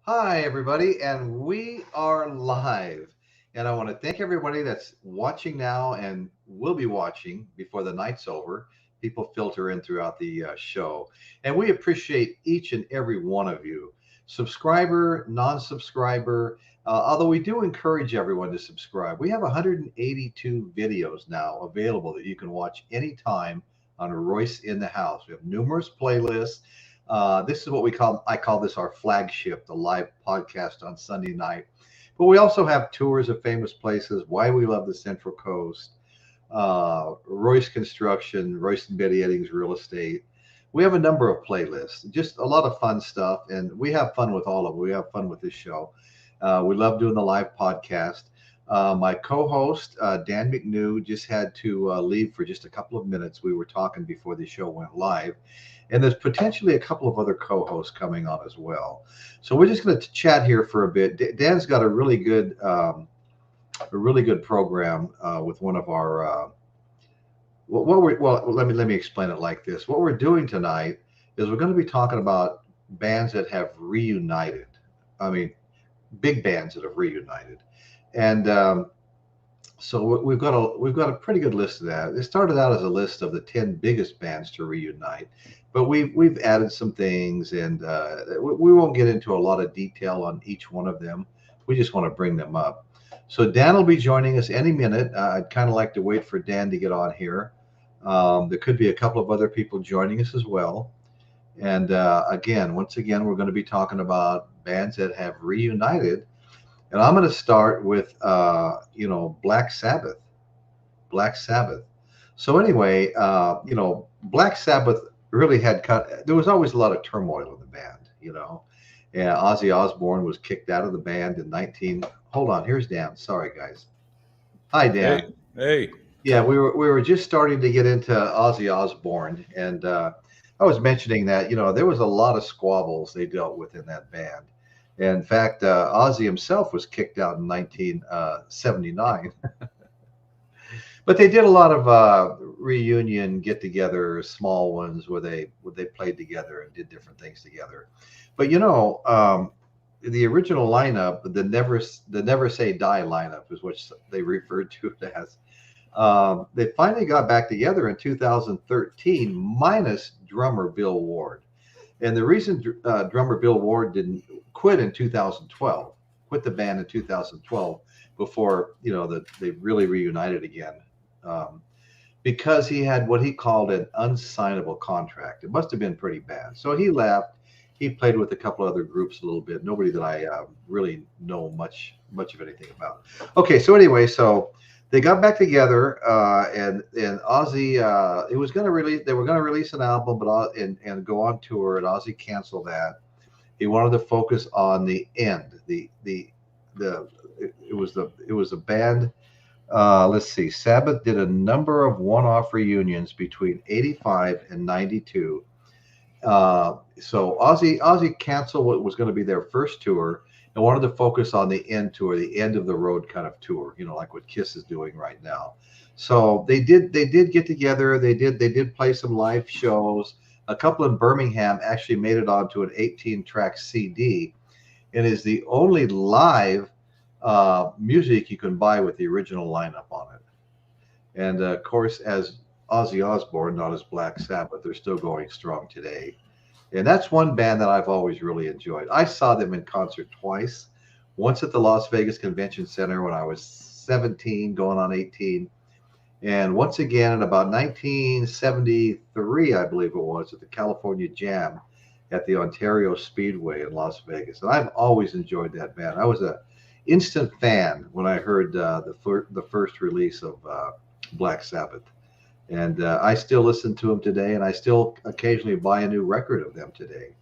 Hi, everybody, and we are live. And I want to thank everybody that's watching now and will be watching before the night's over. People filter in throughout the show. And we appreciate each and every one of you, subscriber, non subscriber. Although we do encourage everyone to subscribe, we have 182 videos now available that you can watch anytime on Royce in the House. We have numerous playlists. This is what I call this our flagship, the live podcast on Sunday night. But we also have tours of famous places, why we love the Central Coast, Royce Construction, Royce and Betty Eddings Real Estate. We have a number of playlists, just a lot of fun stuff. And we have fun with all of it. We have fun with this show. We love doing the live podcast. My co-host, Dan McNew, just had to leave for just a couple of minutes. We were talking before the show went live. And there's potentially a couple of other co-hosts coming on as well. So we're just going to chat here for a bit. Dan's got a really good program with one of our. Let me explain it like this. What we're doing tonight is we're going to be talking about bands that have reunited. I mean, big bands that have reunited, and so we've got a pretty good list of that. It started out as a list of the 10 biggest bands to reunite, but we've added some things, and we won't get into a lot of detail on each one of them. We just want to bring them up. So Dan will be joining us any minute. I'd kind of like to wait for Dan to get on here. There could be a couple of other people joining us as well. And once again, we're going to be talking about bands that have reunited. And I'm going to start with, Black Sabbath. Black Sabbath. So anyway, Black Sabbath really there was always a lot of turmoil in the band. And Ozzy Osbourne was kicked out of the band in 19. Hold on, here's Dan. Sorry, guys. Hi, Dan. Hey. Yeah, we were just starting to get into Ozzy Osbourne, and I was mentioning that there was a lot of squabbles they dealt with in that band. In fact, Ozzy himself was kicked out in 1979. But they did a lot of reunion get-togethers, small ones where they played together and did different things together. But the original lineup, the Never Say Die lineup, is what they referred to it as. They finally got back together in 2013, minus drummer Bill Ward. And the reason drummer Bill Ward didn't quit in 2012, quit the band in 2012 before they really reunited again, because he had what he called an unsignable contract. It must have been pretty bad. So he left. He played with a couple other groups a little bit. Nobody that I really know much of anything about. Okay, so anyway, they got back together, and Ozzy, they were going to release an album, but and go on tour, and Ozzy canceled that. He wanted to focus on the end. It was the band. Let's see. Sabbath did a number of one-off reunions between 85 and 92. So Ozzy canceled what was going to be their first tour and wanted to focus on the end tour, the end of the road kind of tour, like what Kiss is doing right now. So they did get together. They did play some live shows. A couple in Birmingham actually made it onto an 18-track CD, and is the only live music you can buy with the original lineup on it. And of course, as Ozzy Osbourne, not as Black Sabbath, they're still going strong today. And that's one band that I've always really enjoyed. I saw them in concert twice. Once at the Las Vegas Convention Center when I was 17, going on 18. And once again in about 1973, I believe it was, at the California Jam at the Ontario Speedway in Las Vegas. And I've always enjoyed that band. I was an instant fan when I heard the first release of Black Sabbath. And I still listen to them today, and I still occasionally buy a new record of them today.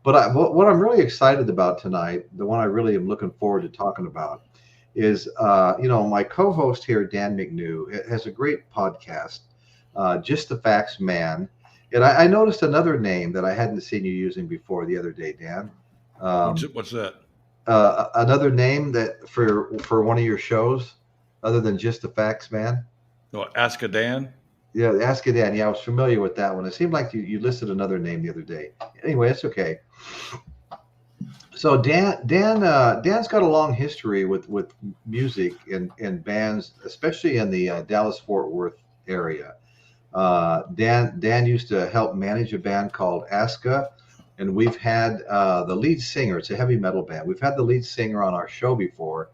But what I'm really excited about tonight, the one I really am looking forward to talking about, is my co-host here, Dan McNew, has a great podcast, Just the Facts Man. And I noticed another name that I hadn't seen you using before the other day, Dan. What's that? Another name that for one of your shows, other than Just the Facts Man. Oh, Ask a Dan. Yeah, Ask It Dan. Yeah, I was familiar with that one. It seemed like you listed another name the other day. Anyway, it's okay. So Dan's got a long history with music and bands, especially in the Dallas Fort Worth area. Dan used to help manage a band called Aska, and we've had the lead singer. It's a heavy metal band. We've had the lead singer on our show before,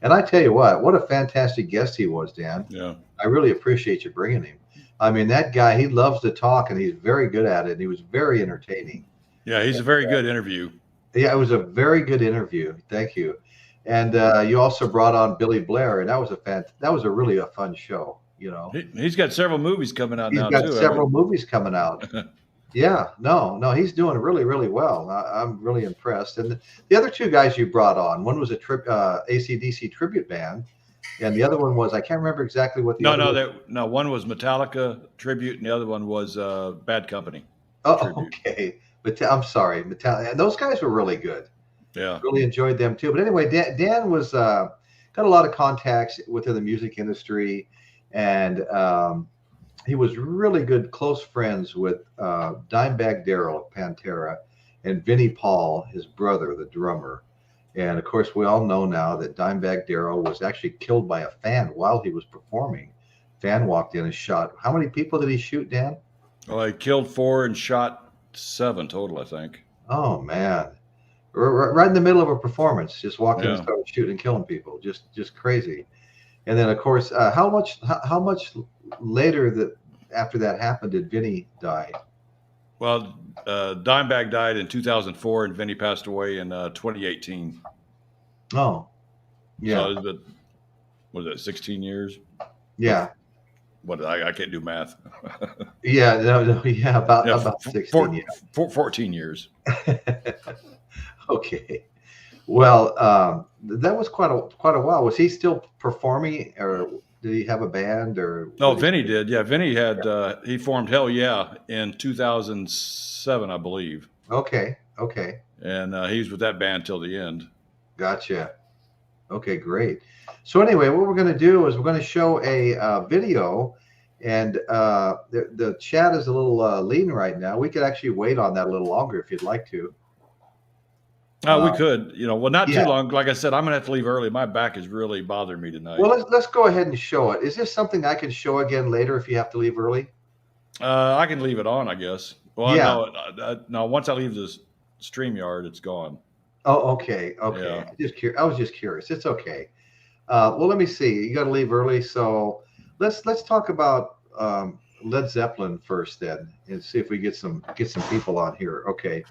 and I tell you what a fantastic guest he was, Dan. Yeah. I really appreciate you bringing him. I mean, that guy, he loves to talk, and he's very good at it. He was very entertaining. Yeah, he's a very good interview. Yeah, it was a very good interview. Thank you. And you also brought on Billy Blair, and that was a really a fun show. You know, He's got several movies coming out he's now got too. several movies coming out. Yeah, no, he's doing really, really well. I'm really impressed. And the other two guys you brought on, one was a AC/DC tribute band, and the other one was I can't remember exactly what the no, one was Metallica tribute, and the other one was Bad Company. Oh, tribute. okay. But I'm sorry, Metallica. And those guys were really good. Yeah, really enjoyed them too. But anyway, Dan was got a lot of contacts within the music industry, and he was really good, close friends with Dimebag Darrell of Pantera and Vinnie Paul, his brother, the drummer. And of course, we all know now that Dimebag Darrell was actually killed by a fan while he was performing. Fan walked in and shot. How many people did he shoot, Dan? Well, he killed 4 and shot 7 total, I think. Oh man, right in the middle of a performance, just walked in and Yeah. started shooting and killing people. Just crazy. And then of course, how much later after that happened did Vinny die? Well, Dimebag died in 2004, and Vinny passed away in 2018. Oh, yeah, So it's been, what is that, 16 years? yeah, What I can't do math. yeah. No, yeah, about Yeah, about 16. Yeah. 14 years. Okay. Well, that was quite a while. Was he still performing, or did he have a band, or? No, Vinny did. Yeah, Vinny had he formed Hell Yeah in 2007, I believe, Okay. and he was with that band till the end. Gotcha. Okay, great. So anyway, what we're going to do is we're going to show a video, and the chat is a little lean right now. We could actually wait on that a little longer if you'd like to. We could, well, not yeah. too long. Like I said, I'm gonna have to leave early. My back is really bothering me tonight. Well, let's go ahead and show it. Is this something I can show again later if you have to leave early? I can leave it on, I guess. Well, Yeah. no, once I leave the StreamYard, it's gone. Oh, okay. Yeah. I was just curious. It's okay. Well, let me see. You got to leave early, so let's talk about Led Zeppelin first, then, and see if we get some people on here. Okay.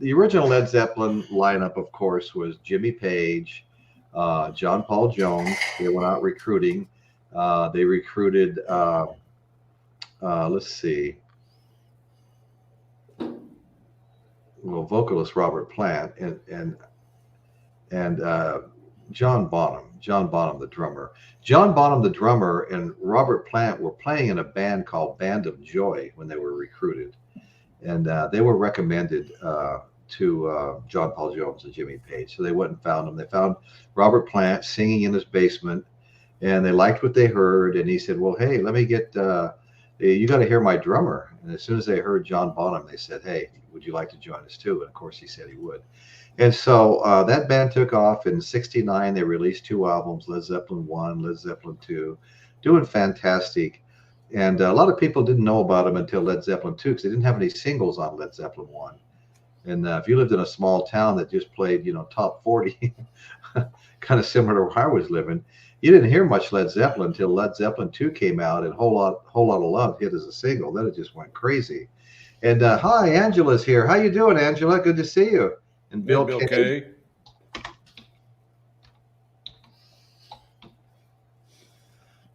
The original Led Zeppelin lineup, of course, was Jimmy Page, John Paul Jones. They went out recruiting. They recruited. Let's see. Well, vocalist Robert Plant and John Bonham, the drummer. John Bonham, the drummer, and Robert Plant were playing in a band called Band of Joy when they were recruited, and they were recommended to John Paul Jones and Jimmy Page. So they went and found him. They found Robert Plant singing in his basement, and they liked what they heard. And he said, "Well, hey, let me get you got to hear my drummer." And as soon as they heard John Bonham, they said, "Hey, would you like to join us too?" And of course, he said he would. And so that band took off in '69. They released 2 albums, Led Zeppelin 1, Led Zeppelin 2, doing fantastic. And a lot of people didn't know about them until Led Zeppelin 2 because they didn't have any singles on Led Zeppelin 1. And if you lived in a small town that just played, top 40, kind of similar to where I was living, you didn't hear much Led Zeppelin until Led Zeppelin 2 came out, and Whole Lot of Love hit as a single. Then it just went crazy. And hi, Angela's here. How you doing, Angela? Good to see you. And Bill K.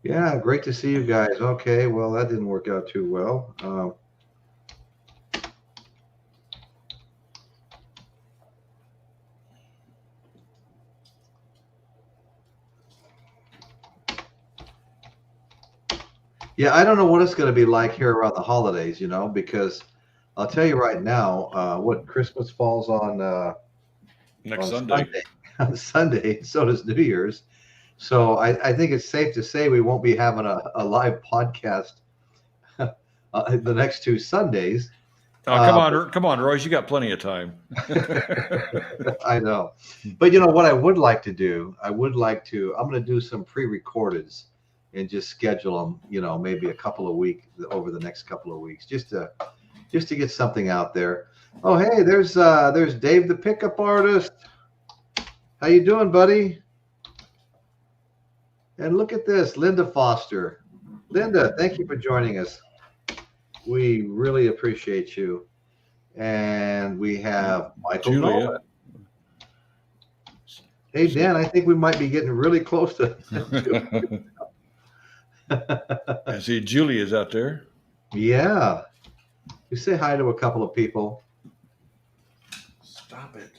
Yeah, great to see you guys. Okay, well, that didn't work out too well. Yeah, I don't know what it's going to be like here around the holidays, because I'll tell you right now, what Christmas falls on next Sunday. On Sunday, so does New Year's. So I think it's safe to say we won't be having a live podcast the next 2 Sundays. Oh, come on, Royce. You got plenty of time. I know. But what I would like to do, I'm going to do some pre-recordeds and just schedule them, maybe a couple of weeks over the next couple of weeks, just to get something out there. Oh, hey, there's Dave, the pickup artist. How you doing, buddy? And look at this, Linda Foster. Linda, thank you for joining us. We really appreciate you. And we have Michael Nolan. Hey, Dan, I think we might be getting really close to. I see Julia's out there. Yeah. You say hi to a couple of people. Stop it.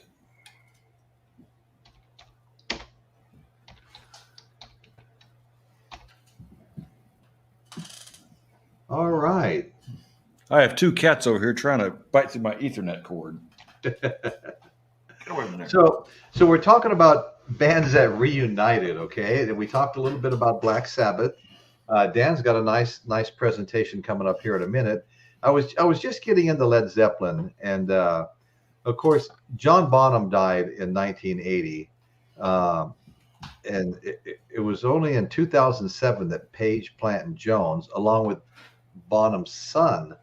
All right. I have two cats over here trying to bite through my Ethernet cord. Get away from there. So we're talking about bands that reunited, okay? And we talked a little bit about Black Sabbath. Dan's got a nice presentation coming up here in a minute. I was just getting into Led Zeppelin, and of course John Bonham died in 1980, and it was only in 2007 that Page, Plant, and Jones, along with Bonham's son,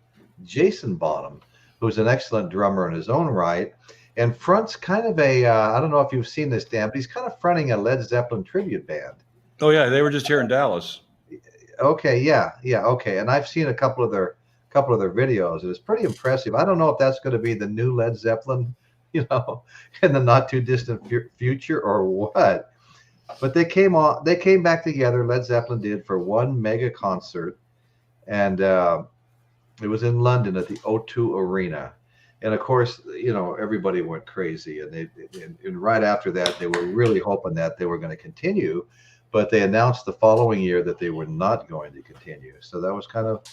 Jason Bonham, who's an excellent drummer in his own right, and fronts kind of I don't know if you've seen this, Dan, but he's kind of fronting a Led Zeppelin tribute band. Oh yeah, they were just here in Dallas. Okay, yeah, okay, and I've seen a couple of their videos. It's pretty impressive. I don't know if that's going to be the new Led Zeppelin, in the not too distant future or what. But they came back together. Led Zeppelin did, for one mega concert, and it was in London at the O2 Arena. And of course, everybody went crazy, and right after that, they were really hoping that they were going to continue, but they announced the following year that they were not going to continue. So that was kind of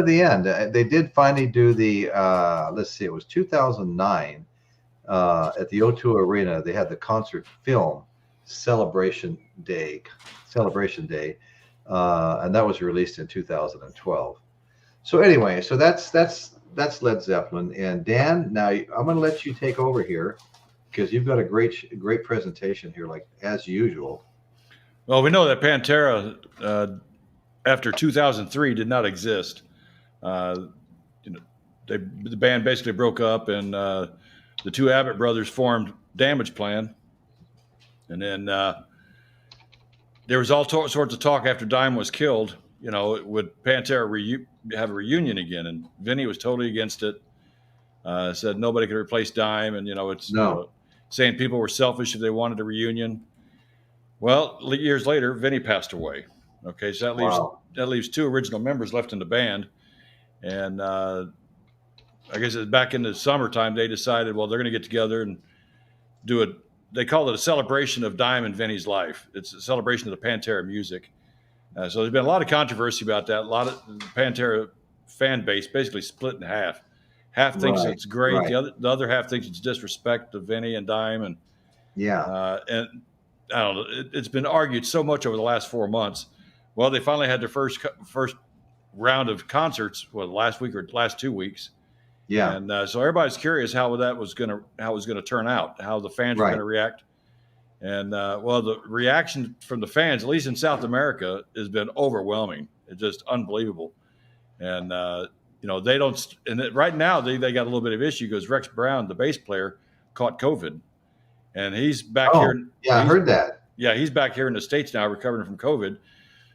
the end. They did finally do the let's see, it was 2009 at the O2 Arena. They had the concert film Celebration Day, and that was released in 2012. So anyway, so that's Led Zeppelin. And Dan, now I'm going to let you take over here because you've got a great presentation here, like as usual. Well, we know that Pantera after 2003 did not exist. The band basically broke up, and the two Abbott brothers formed Damage Plan, and then there was all sorts of talk after Dime was killed. Would Pantera have a reunion again? And Vinny was totally against it. Said nobody could replace Dime, and saying people were selfish if they wanted a reunion. Well, years later, Vinny passed away. Okay, so that leaves two original members left in the band. And I guess it's back in the summertime, they decided, well, they're going to get together and do they call it a celebration of Dime and Vinny's life. It's a celebration of the Pantera music. So there's been a lot of controversy about that. A lot of the Pantera fan base basically split in half. Half thinks it's great. Right. The other half thinks it's disrespect to Vinny and Dime. And and I don't know. It's been argued so much over the last 4 months. Well, they finally had their first round of concerts, last week or last 2 weeks. Yeah. And so everybody's curious how it was going to turn out, how the fans were going to react. And the reaction from the fans, at least in South America, has been overwhelming. It's just unbelievable. And they don't. And right now they got a little bit of issue because Rex Brown, the bass player, caught COVID. And he's back here. Yeah, I heard that. Yeah, he's back here in the States now, recovering from COVID.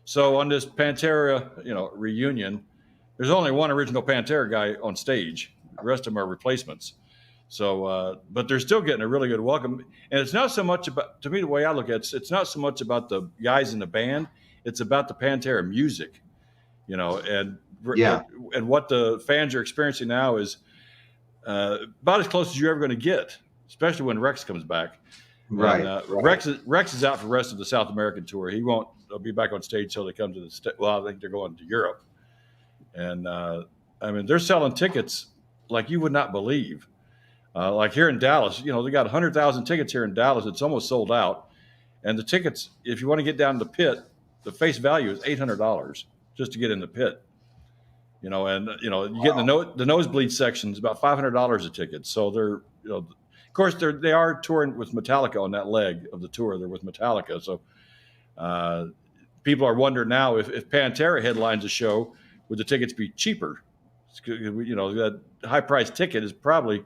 So on this Pantera, reunion, there's only one original Pantera guy on stage. The rest of them are replacements. So, but they're still getting a really good welcome. And it's not so much about, to me, the way I look at it, it's not so much about the guys in the band. It's about the Pantera music, and what the fans are experiencing now is about as close as you're ever going to get, especially when Rex comes back. Right. And, Rex is out for the rest of the South American tour. They'll be back on stage till they come to I think they're going to Europe. And they're selling tickets like you would not believe. Like here in Dallas, they got 100,000 tickets here in Dallas. It's almost sold out. And the tickets, if you want to get down to the pit, the face value is $800 just to get in the pit. And you get in the nosebleed section is about $500 a ticket. So they're, of course they are touring with Metallica on that leg of the tour. They're with Metallica. So people are wondering now if Pantera headlines a show, would the tickets be cheaper? That high price ticket is probably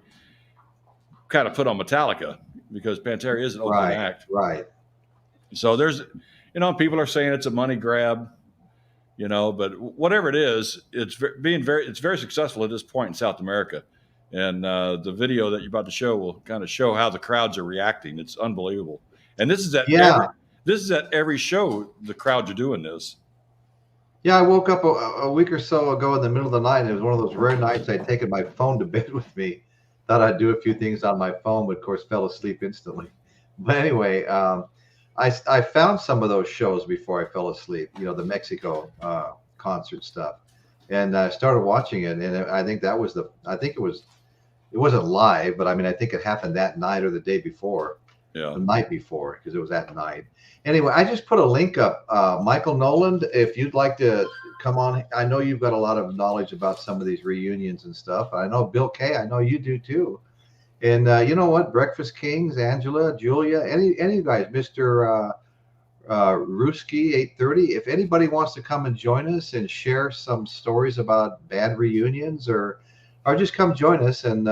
kind of put on Metallica because Pantera is an opening act. Right. So there's, people are saying it's a money grab, but whatever it is, it's very successful at this point in South America. And the video that you're about to show will kind of show how the crowds are reacting. It's unbelievable. And this is at every show the crowds are doing this. Yeah, I woke up a week or so ago in the middle of the night. And it was one of those rare nights I'd taken my phone to bed with me. Thought I'd do a few things on my phone, but of course fell asleep instantly. But anyway, I found some of those shows before I fell asleep, the Mexico concert stuff. And I started watching it. And I think it wasn't live, but I mean, I think it happened that night or the day before. Yeah. The night before, because it was that night. Anyway, I just put a link up. Michael Noland, if you'd like to come on, I know you've got a lot of knowledge about some of these reunions and stuff. I know Bill K, I know you do too. And you know what? Breakfast Kings, Angela, Julia, any of you guys, Mr. Ruski 830, if anybody wants to come and join us and share some stories about band reunions or just come join us and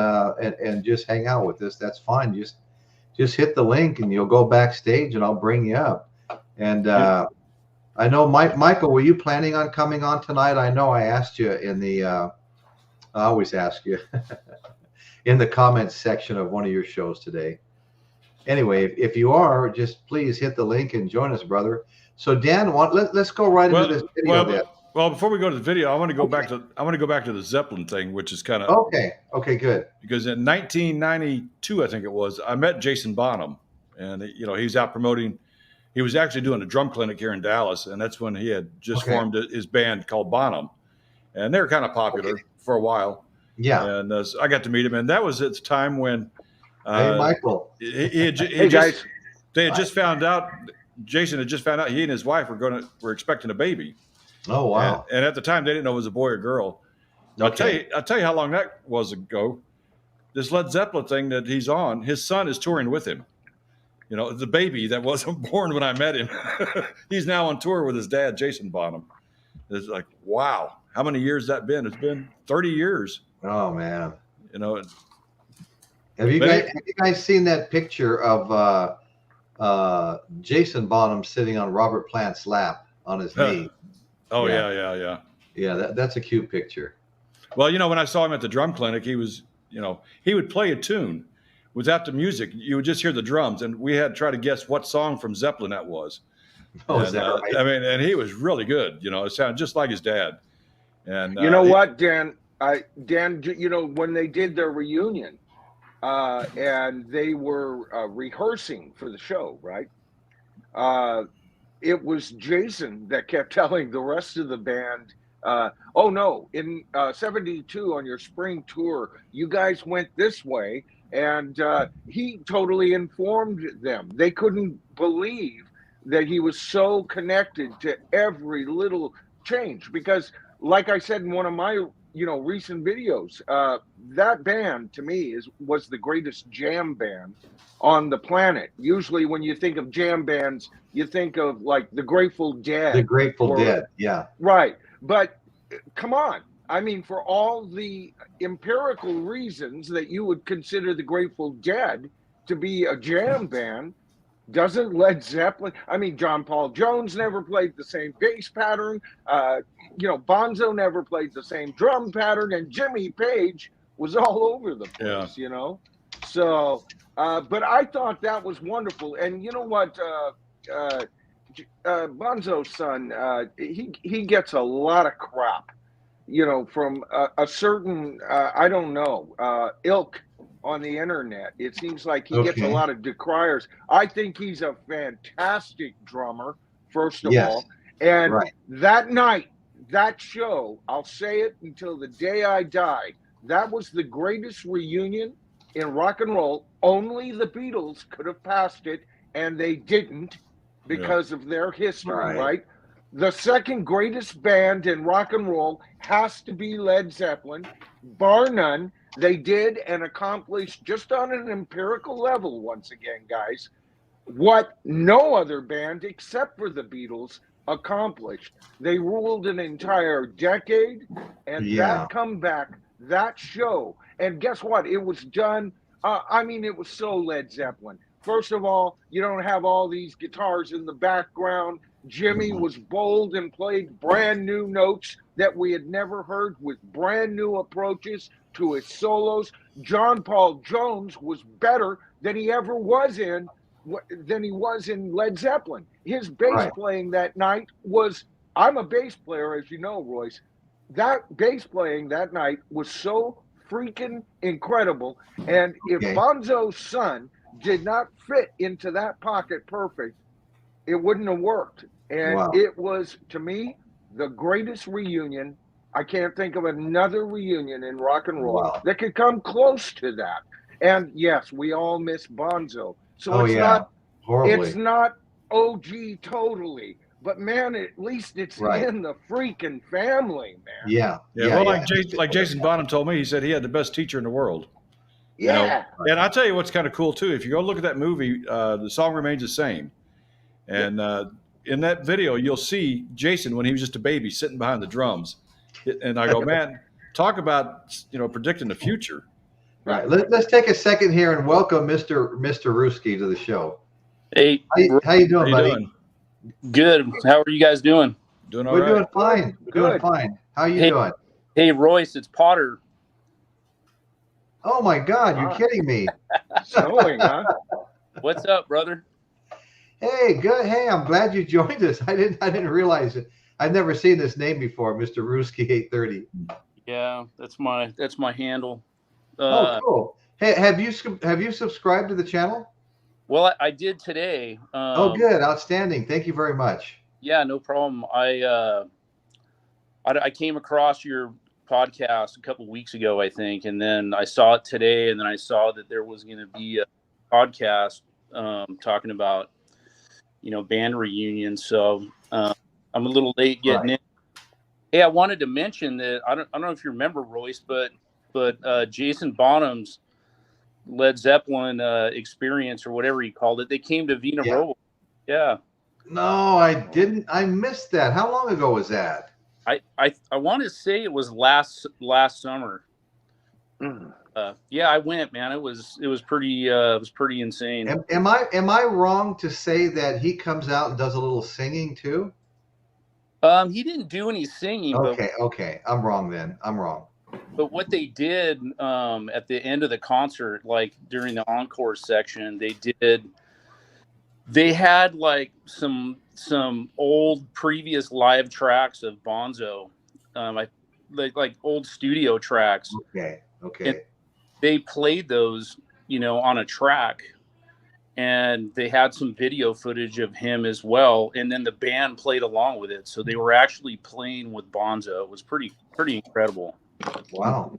just hang out with us, that's fine. Just hit the link and you'll go backstage and I'll bring you up. And I know, Michael, were you planning on coming on tonight? I know I asked you I always ask you in the comments section of one of your shows today. Anyway, if you are, just please hit the link and join us, brother. So Dan, let's go right into this video. Well, before we go to the video, I want to go back to the Zeppelin thing, which is kind of okay, good. Because in 1992, I think it was, I met Jason Bonham, and he's out promoting. He was actually doing a drum clinic here in Dallas, and that's when he had just formed his band called Bonham, and they were kind of popular for a while. Yeah, and I got to meet him, and that was at the time when. Hey, Michael. They had just found out. Jason had just found out he and his wife were expecting a baby. Oh wow! And at the time, they didn't know it was a boy or girl. Okay. I'll tell you how long that was ago. This Led Zeppelin thing that he's on, his son is touring with him. The baby that wasn't born when I met him. He's now on tour with his dad, Jason Bonham. It's like, wow, how many years that been? It's been 30 years. Oh man. Have you guys seen that picture of Jason Bonham sitting on Robert Plant's lap on his knee? Oh yeah. Yeah, that's a cute picture. Well, when I saw him at the drum clinic, he was, he would play a tune without the music. You would just hear the drums, and we had to try to guess what song from Zeppelin that was. Oh, is that right? I mean, and he was really good. It sounded just like his dad. And what, Dan? When they did their reunion, and they were rehearsing for the show, right? It was Jason that kept telling the rest of the band, in 72 on your spring tour, you guys went this way. And he totally informed them. They couldn't believe that he was so connected to every little change. Because like I said in one of my, recent videos, that band to me was the greatest jam band on the planet. Usually when you think of jam bands, you think of like the Grateful Dead. The Grateful Dead, yeah. Right. But come on. I mean, for all the empirical reasons that you would consider the Grateful Dead to be a jam band, doesn't Led Zeppelin? I mean, John Paul Jones never played the same bass pattern. Bonzo never played the same drum pattern, and Jimmy Page was all over the place. Yeah. So, but I thought that was wonderful. And you know what? Bonzo's son, he gets a lot of crap. From a certain, ilk on the internet. It seems like he gets a lot of decriers. I think he's a fantastic drummer, first of all. And that night, that show, I'll say it until the day I die, that was the greatest reunion in rock and roll. Only the Beatles could have passed it, and they didn't because of their history, right? The second greatest band in rock and roll has to be Led Zeppelin, bar none. They did and accomplished, just on an empirical level, once again, guys, what no other band except for the Beatles accomplished. They ruled an entire decade, and Yeah. that comeback, that show, and guess what? It was done. It was so Led Zeppelin. First of all, you don't have all these guitars in the background. Jimmy was bold and played brand new notes that we had never heard, with brand new approaches to his solos. John Paul Jones was better than he ever was in Led Zeppelin. His bass playing that night was, I'm a bass player, as you know, Royce. That bass playing that night was so freaking incredible. And if Bonzo's son did not fit into that pocket perfect, it wouldn't have worked. And it was, to me, the greatest reunion. I can't think of another reunion in rock and roll that could come close to that. And yes, we all miss Bonzo. So it's not OG totally, but man, at least it's in the freaking family, man. Like Jason Bonham told me, he said he had the best teacher in the world. Yeah. And I'll tell you what's kind of cool too. If you go look at that movie, the song remains the same. And in that video, you'll see Jason when he was just a baby sitting behind the drums. And I go, man, talk about, predicting the future. Right. Let's take a second here and welcome Mr. Ruski to the show. Hey, how you doing, buddy? Doing? Good. How are you guys doing? Doing all right. We're doing fine. We're doing fine. How you doing? Hey, Royce, it's Potter. Oh my God, you're kidding me. Snowing, huh? What's up, brother? Hey, good. Hey, I'm glad you joined us. I didn't realize it. I've never seen this name before, Mr. Ruski 830. Yeah, that's my handle. Cool. Hey, have you subscribed to the channel? Well, I did today. Good, outstanding. Thank you very much. Yeah, no problem. I came across your podcast a couple weeks ago, I think, and then I saw it today, and then I saw that there was going to be a podcast talking about band reunions. So I'm a little late getting in. Hey, I wanted to mention that I don't know if you remember, Royce, but Jason Bonham's Led Zeppelin experience, or whatever he called it, they came to Vina Roble. Yeah. No, I didn't. I missed that. How long ago was that? I want to say it was last summer. I went, man. It was pretty insane. Am I wrong to say that he comes out and does a little singing too? He didn't do any singing. Okay. I'm wrong then. I'm wrong. But what they did at the end of the concert, like during the encore section, they had like some old previous live tracks of Bonzo, like old studio tracks. Okay. And they played those, on a track, and they had some video footage of him as well. And then the band played along with it. So they were actually playing with Bonzo. It was pretty incredible. Wow.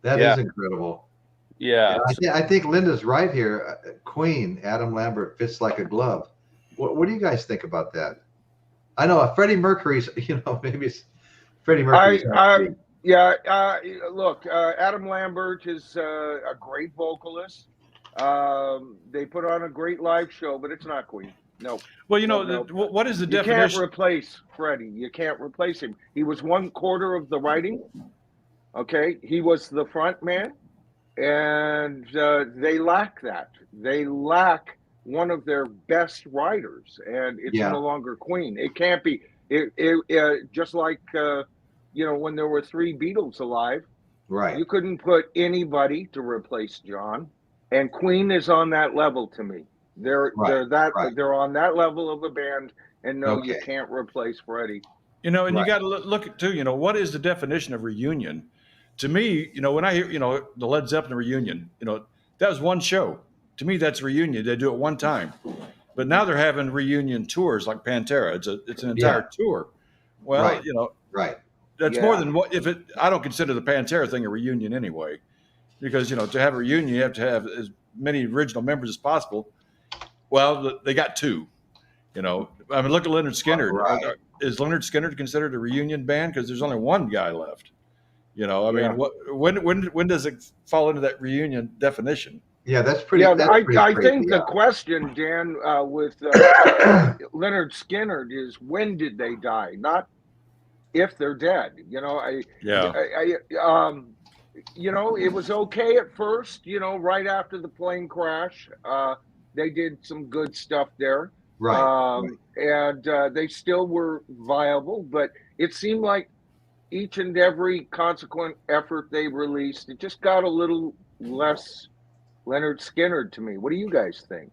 That is incredible. Yeah. I think Linda's right here. Queen, Adam Lambert, fits like a glove. What do you guys think about that? I know Freddie Mercury's, maybe it's Freddie Mercury's. Look, Adam Lambert is a great vocalist. They put on a great live show, but it's not Queen. No. Well, what is the definition? You can't replace Freddie. You can't replace him. He was 1/4 of the writing. Okay, he was the front man, and they lack that. They lack one of their best writers, and it's no longer Queen. It can't be. It just like when there were 3 Beatles alive, right? You couldn't put anybody to replace John, and Queen is on that level to me. They're on that level of a band, and you can't replace Freddie. You got to look at too. What is the definition of reunion? To me, when I hear the Led Zeppelin reunion, that was one show. To me, that's a reunion. They do it one time, but now they're having reunion tours like Pantera. It's an entire tour. Well, that's more than what I don't consider the Pantera thing a reunion anyway, because to have a reunion you have to have as many original members as possible. Well, they got 2, You know, I mean, look at Leonard Skinner. Right. Is Leonard Skinner considered a reunion band? Because there's only one guy left. You know, I Yeah. mean, when does it fall into that reunion definition? Yeah, that's pretty. Yeah, That's pretty I crazy, think the question, Dan, with Leonard Skinner is when did they die, not if they're dead. You know, you know, it was okay at first. You know, right after the plane crash, they did some good stuff there, Right. and they still were viable. But it seemed like each and every consequent effort they released, it just got a little less Leonard Skinner to me. What do you guys think?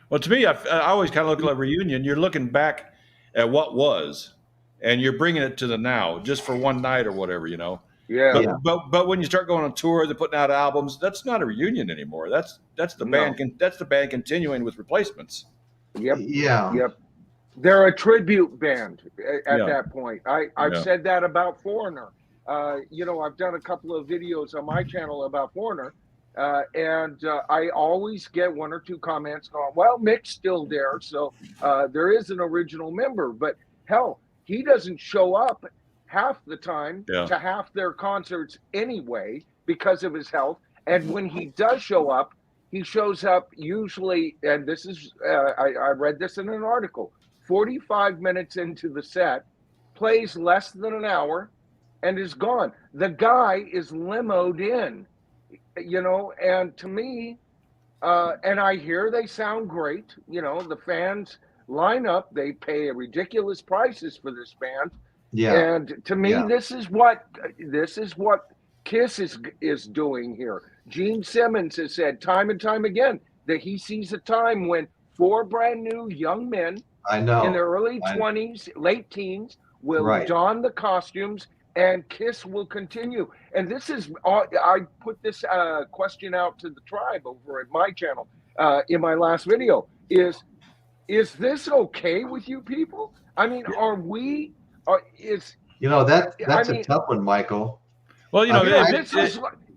Well, to me, I always kind of look at a reunion. You're looking back at what was, and you're bringing it to the now, just for one night or whatever, you know. Yeah. But when you start going on tour, they're putting out albums. That's not a reunion anymore. That's the band. That's the band continuing with replacements. Yep. Yeah. Yep. They're a tribute band at that point. I've said that about Foreigner. You know, I've done a couple of videos on my channel about Foreigner, and I always get one or two comments going, well, Mick's still there, so there is an original member. But hell, he doesn't show up half the time to half their concerts anyway because of his health. And when he does show up, he shows up usually, and this is, I read this in an article, 45 minutes into the set, plays less than an hour, and is gone. The guy is limoed in, you know, and to me, and I hear they sound great. You know, the fans line up, they pay ridiculous prices for this band. Yeah. And to me, this is what Kiss is doing here. Gene Simmons has said time and time again that he sees a time when 4 brand new young men in their early 20s, late teens will don the costumes and Kiss will continue. And this is, I put this question out to the tribe over at my channel in my last video, is this okay with you people? I mean, are we, you know, that's a tough one, Michael. Well, you know,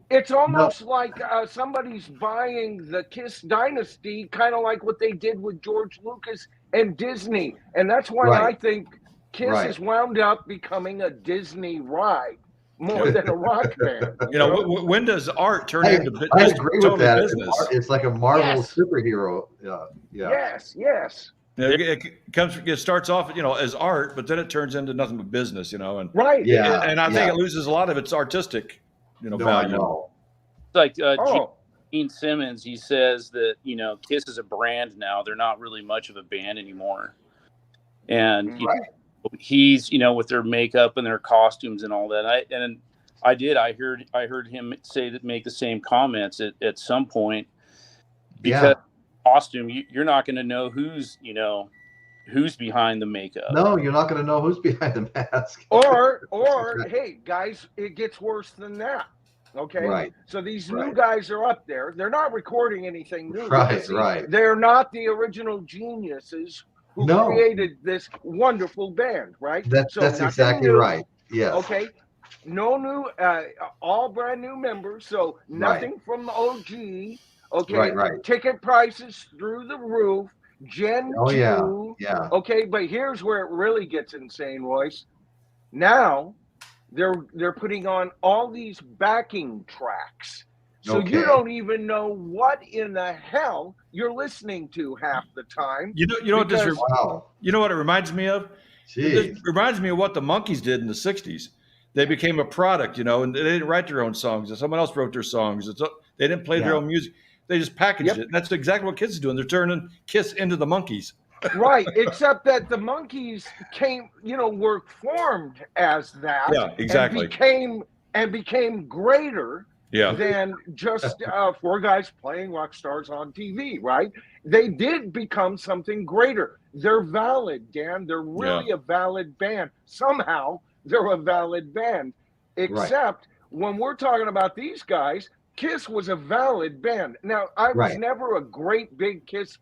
it's almost like somebody's buying the Kiss dynasty, kind of like what they did with George Lucas and Disney. And that's why I think Kiss has wound up becoming a Disney ride more than a rock band. You know, when does art turn into business? I agree with that. Business? It's like a Marvel superhero. Yes. It starts off, you know, as art, but then it turns into nothing but business, you know. And and I think it loses a lot of its artistic, you know, value. It's like Gene Simmons, he says that, you know, Kiss is a brand now. They're not really much of a band anymore. And you know, he's, you know, with their makeup and their costumes and all that. I heard him make the same comments at some point, because costume, you're not going to know who's behind the makeup. No, you're not going to know who's behind the mask. Or hey guys, it gets worse than that. Okay, so these new guys are up there. They're not recording anything new. They're not the original geniuses who created this wonderful band, right? That's exactly right. Yes. Okay. No new, all brand new members. So nothing from the OG. Okay. Ticket prices through the roof. Gen 2. Yeah. Okay, but here's where it really gets insane, Royce. Now they're putting on all these backing tracks. So you don't even know what in the hell you're listening to half the time. You know what it reminds me of? It reminds me of what the Monkees did in the 60s. They became a product, you know, and they didn't write their own songs. And someone else wrote their songs. They didn't play their own music. They just packaged it. And that's exactly what Kiss is doing. They're turning Kiss into the Monkees. Right, except that the Monkees were formed as that. Yeah, exactly. And became greater than just 4 guys playing rock stars on TV, right? They did become something greater. They're valid, Dan. They're really a valid band. Somehow they're a valid band. Except when we're talking about these guys, Kiss was a valid band. Now, I was never a great big Kiss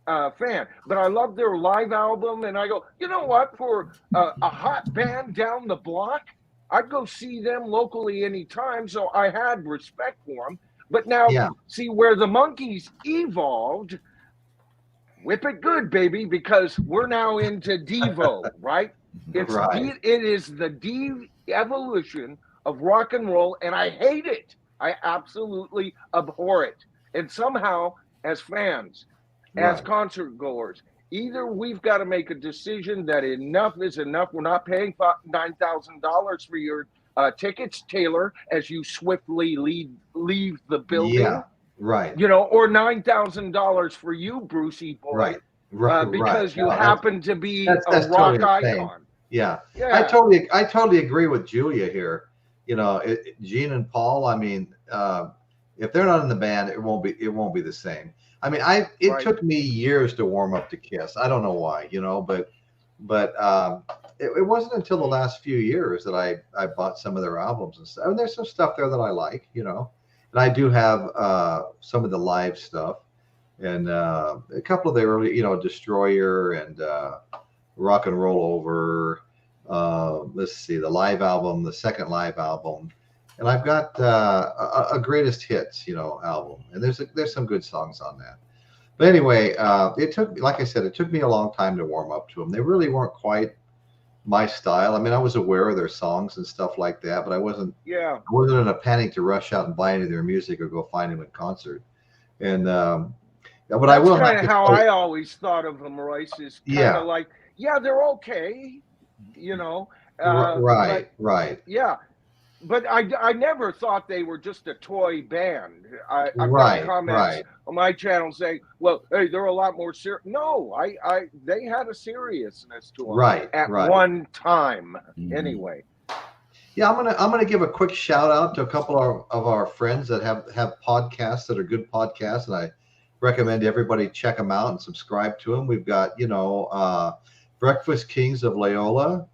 fan, but I love their live album, and I go, you know what? For a hot band down the block, I'd go see them locally anytime, so I had respect for them. But now, see where the Monkees evolved, whip it good, baby, because we're now into Devo, right? Right. It is the de-evolution of rock and roll, and I hate it. I absolutely abhor it. And somehow, as fans, as Right. concert goers, either we've got to make a decision that enough is enough. We're not paying $9,000 for your tickets, Taylor, as you swiftly leave the building. Yeah. Right. Or $9,000 for you, Brucey boy, Right. Right. because you No, happen to be that's a rock totally insane. icon. Yeah. Yeah, I totally agree with Julia here. Gene and Paul. I mean, if they're not in the band, it won't be the same. I mean, it Right. took me years to warm up to Kiss. I don't know why, but it wasn't until the last few years that I bought some of their albums and stuff. And there's some stuff there that I like, and I do have some of the live stuff and a couple of the early, Destroyer and Rock and Roll Over. Let's see, the live album, the second live album. And I've got a greatest hits, album, and there's some good songs on that. But anyway, like I said, it took me a long time to warm up to them. They really weren't quite my style. I mean, I was aware of their songs and stuff like that, but I wasn't in a panic to rush out and buy any of their music or go find them in concert. And but I will kind have of to how say, I always thought of them, Royce. Is kind of like, they're okay, right, but, right. Yeah. But I never thought they were just a toy band. I've Right, got comments on my channel saying, "Well, hey, they're a lot more serious." No, they had a seriousness to them at one time. Mhm. Anyway. Yeah, I'm gonna give a quick shout out to a couple of our friends that have podcasts that are good podcasts, and I recommend everybody check them out and subscribe to them. We've got Breakfast Kings of Loyola.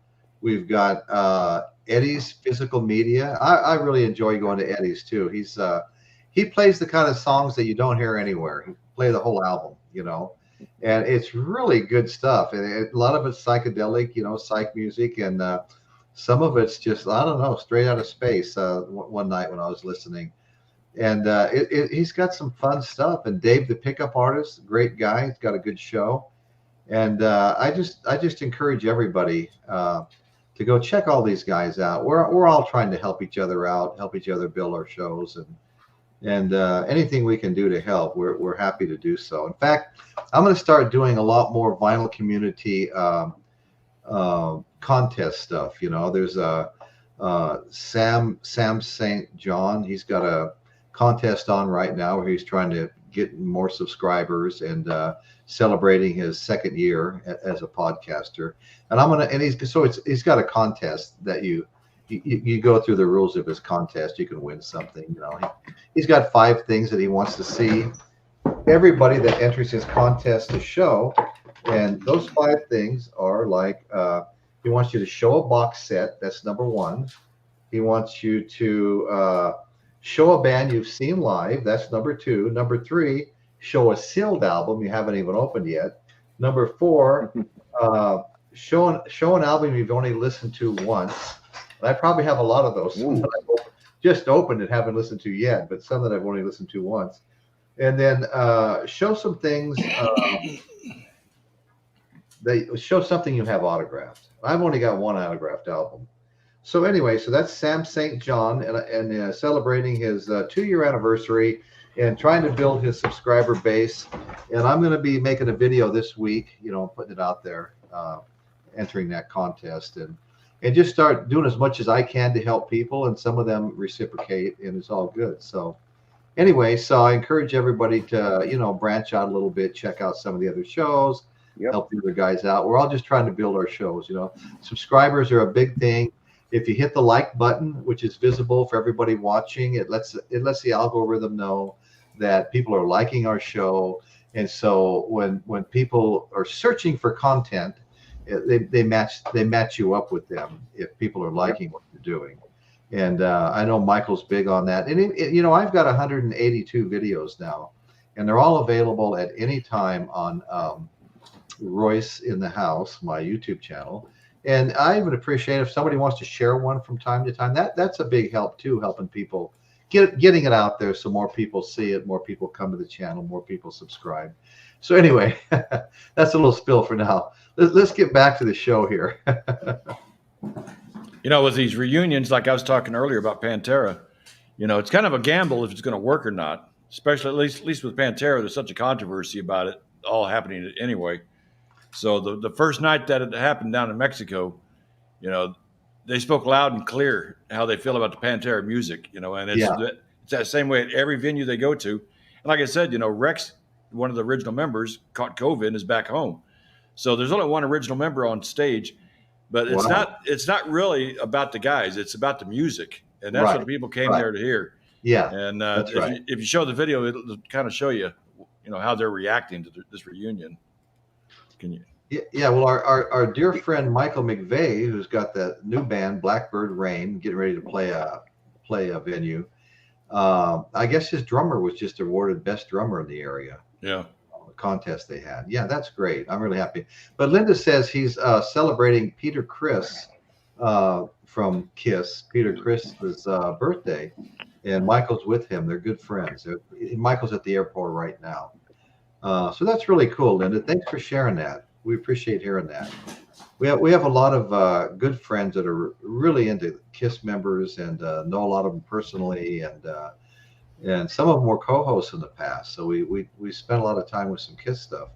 We've got Eddie's Physical Media. I really enjoy going to Eddie's too. He plays the kind of songs that you don't hear anywhere. He play the whole album, and it's really good stuff. And a lot of it's psychedelic, psych music, and some of it's just, I don't know, straight out of space. One night when I was listening, and he's got some fun stuff. And Dave, the pickup artist, great guy. He's got a good show, and I just encourage everybody to go check all these guys out. We're all trying to help each other out, help each other build our shows, and anything we can do to help, we're happy to do so. In fact, I'm going to start doing a lot more vinyl community contest stuff. There's Sam St. John. He's got a contest on right now where he's trying to get more subscribers and celebrating his second year as a podcaster. And he's got a contest that you go through the rules of his contest. You can win something. He's got 5 things that he wants to see everybody that enters his contest to show, and those 5 things are like he wants you to show a box set. That's number 1. He wants you to show a band you've seen live. That's number 2. Number 3, show a sealed album you haven't even opened yet. Number 4, show an album you've only listened to once. And I probably have a lot of those that I've just opened and haven't listened to yet, but some that I've only listened to once. And then show some things show something you have autographed. I've only got 1 autographed album. So anyway, so that's Sam St. John and celebrating his 2-year anniversary and trying to build his subscriber base. And I'm going to be making a video this week, putting it out there, entering that contest, and just start doing as much as I can to help people. And some of them reciprocate, and it's all good. So anyway, so I encourage everybody to, branch out a little bit, check out some of the other shows, help the other guys out. We're all just trying to build our shows. Subscribers are a big thing. If you hit the like button, which is visible for everybody watching, it lets the algorithm know that people are liking our show. And so when people are searching for content, they match you up with them if people are liking what you're doing. And I know Michael's big on that. And I've got 182 videos now, and they're all available at any time on Royce in the House, my YouTube channel. And I would appreciate if somebody wants to share one from time to time. That's a big help too, helping people getting it out there so more people see it, more people come to the channel, more people subscribe. So anyway, that's a little spill for now. Let's get back to the show here. With these reunions, like I was talking earlier about Pantera, it's kind of a gamble if it's going to work or not. Especially at least with Pantera, there's such a controversy about it all happening anyway. So the first night that it happened down in Mexico, they spoke loud and clear how they feel about the Pantera music. And it's that same way at every venue they go to. And like I said, Rex, one of the original members, caught COVID and is back home. So there's only one original member on stage. But it's not really about the guys. It's about the music. And that's what people came there to hear. Yeah. And if you show the video, it'll kind of show you, how they're reacting to this reunion. Can you? Yeah. Well, our dear friend Michael McVeigh, who's got that new band Blackbird Rain, getting ready to play a venue. I guess his drummer was just awarded best drummer in the area. Yeah. Contest they had. Yeah, that's great. I'm really happy. But Linda says he's celebrating Peter Criss from Kiss, Peter Criss's birthday, and Michael's with him. They're good friends. Michael's at the airport right now. So that's really cool, Linda. Thanks for sharing that. We appreciate hearing that. We have a lot of good friends that are really into Kiss members and know a lot of them personally, and some of them were co-hosts in the past. So we spent a lot of time with some Kiss stuff.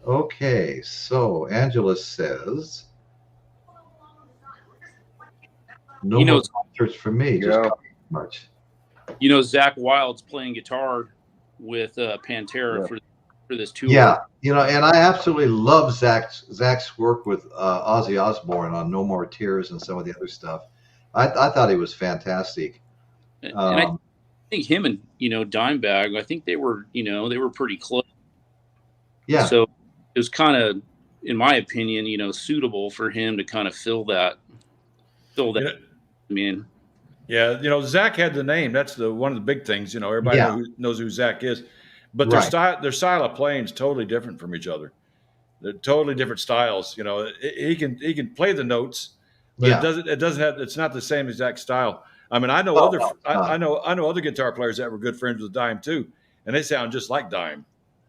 Okay, so Angela says, no more concerts for me. Just much. Zach Wilde's playing guitar with Pantera for this tour. Yeah, and I absolutely love Zach's work with Ozzy Osbourne on No More Tears and some of the other stuff. I thought he was fantastic. And I think him and Dimebag, I think they were pretty close. Yeah. So it was kind of, in my opinion, suitable for him to kind of fill that. I mean, yeah, Zach had the name. That's one of the big things. Everybody knows who Zach is, but their style of playing is totally different from each other. They're totally different styles. He can play the notes, but it doesn't have. It's not the same exact style. I mean, I know I know other guitar players that were good friends with Dime too, and they sound just like Dime.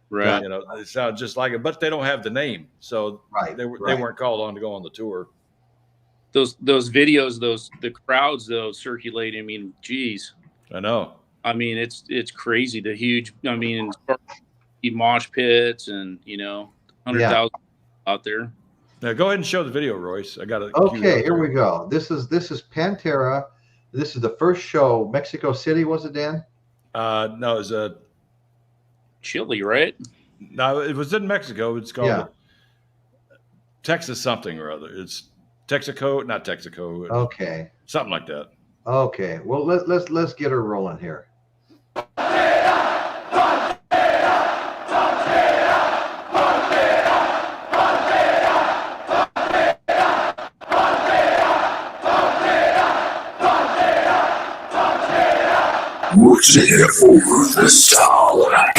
Right. They sound just like it, but they don't have the name, so they weren't called on to go on the tour. Those videos, the crowds though circulating. I mean, geez. I know. I mean, it's crazy. The huge. I mean, mosh pits and 100,000 out there. Now go ahead and show the video, Royce. I got it. Okay, here we go. This is Pantera. This is the first show. Mexico City, was it, Dan? No, it was Chile, right? No, it was in Mexico. It's called Texas something or other. It's Texaco, not Texaco. Okay. Something like that. Okay. Well, let's get her rolling here. Over the starlight.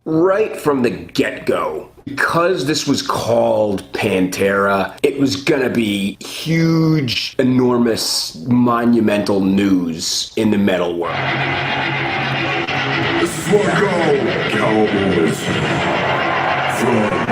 Right from the get-go, because this was called Pantera, it was gonna be huge, enormous, monumental news in the metal world. Let's go, Cowboys. From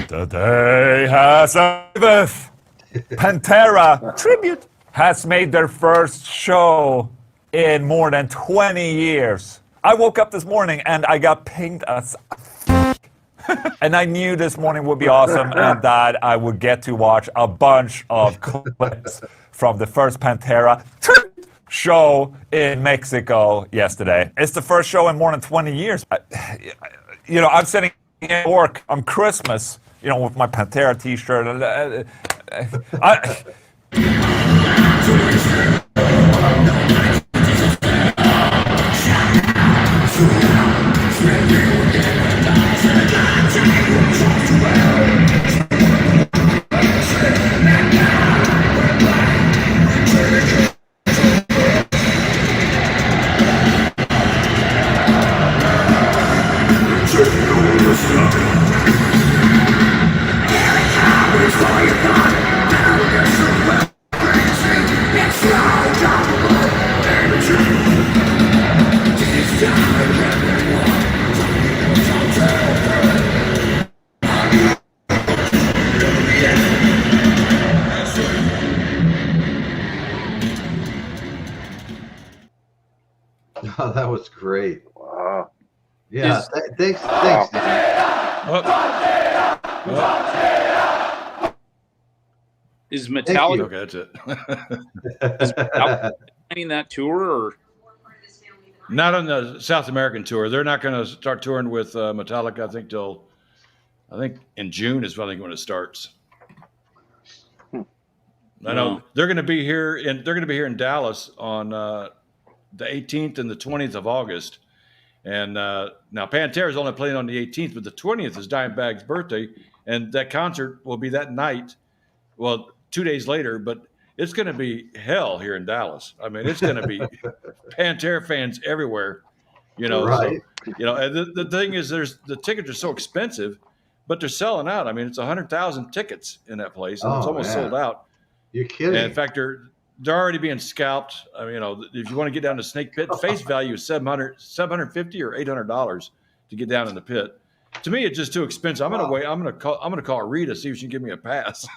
Today has arrived. Pantera Tribute has made their first show in more than 20 years. I woke up this morning and I got pinged as And I knew this morning would be awesome and that I would get to watch a bunch of clips from the first Pantera show in Mexico yesterday. It's the first show in more than 20 years. I'm sitting in work on Christmas, with my Pantera t-shirt. Oh, that was great. Wow. Yeah, thanks. Is Metallica Okay, that's it. planning that tour, or Not on the South American tour. They're not going to start touring with Metallica. I think in June is when it starts. I know they're going to be here in Dallas on the 18th and the 20th of August. And now Pantera is only playing on the 18th, but the 20th is Dimebag's birthday, and that concert will be that night. Well, 2 days later, but it's going to be hell here in Dallas. I mean, it's going to be Pantera fans everywhere, Right. So, and the thing is, the tickets are so expensive, but they're selling out. I mean, it's 100,000 tickets in that place, and it's almost sold out. You're kidding. And in fact, they're already being scalped. I mean, if you want to get down to Snake Pit, face value is $750 or $800 to get down in the pit. To me, it's just too expensive. I'm going to wait. I'm going to call Rita, see if she can give me a pass.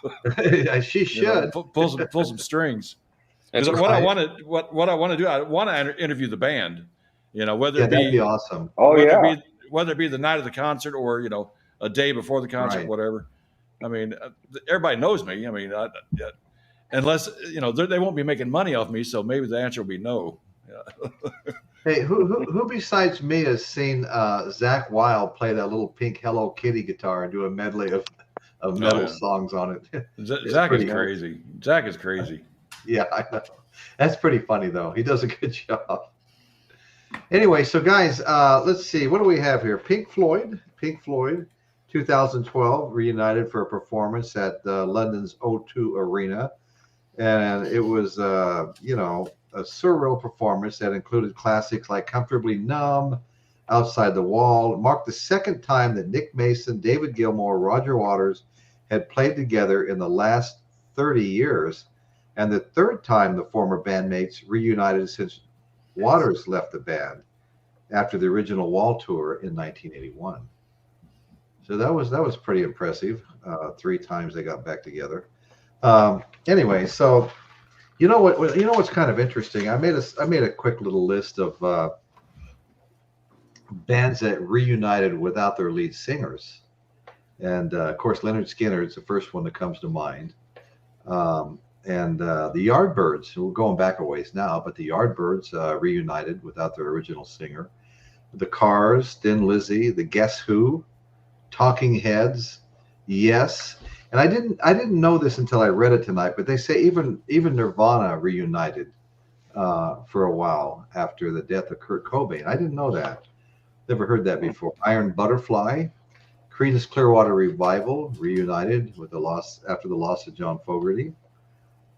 She should pull some strings. That's What I want to do, I want to interview the band. Whether it that'd be awesome. whether it be the night of the concert or a day before the concert, whatever. I mean, everybody knows me. I mean, unless they won't be making money off me, so maybe the answer will be no. Hey, who besides me has seen Zach Wilde play that little pink Hello Kitty guitar and do a medley of metal songs on it? Zach is crazy. Zach is crazy. Yeah, I know. That's pretty funny though. He does a good job. Anyway, so guys, let's see. What do we have here? Pink Floyd, 2012 reunited for a performance at London's O2 Arena, and it was a surreal performance that included classics like Comfortably Numb, Outside the Wall. It marked the second time that Nick Mason, David Gilmour, Roger Waters had played together in the last 30 years, and the third time the former bandmates reunited since Waters left the band after the original Wall tour in 1981. So that was pretty impressive. 3 times they got back together. Anyway, so what's kind of interesting? I made a quick little list of bands that reunited without their lead singers, and of course Leonard Skinner is the first one that comes to mind. And the Yardbirds, we're going back a ways now, but the Yardbirds reunited without their original singer. The Cars, Thin Lizzy, the Guess Who, Talking Heads, Yes. And I didn't know this until I read it tonight, but they say even Nirvana reunited for a while after the death of Kurt Cobain. I didn't know that. Never heard that before. Iron Butterfly, Creedence Clearwater Revival reunited after the loss of John Fogerty.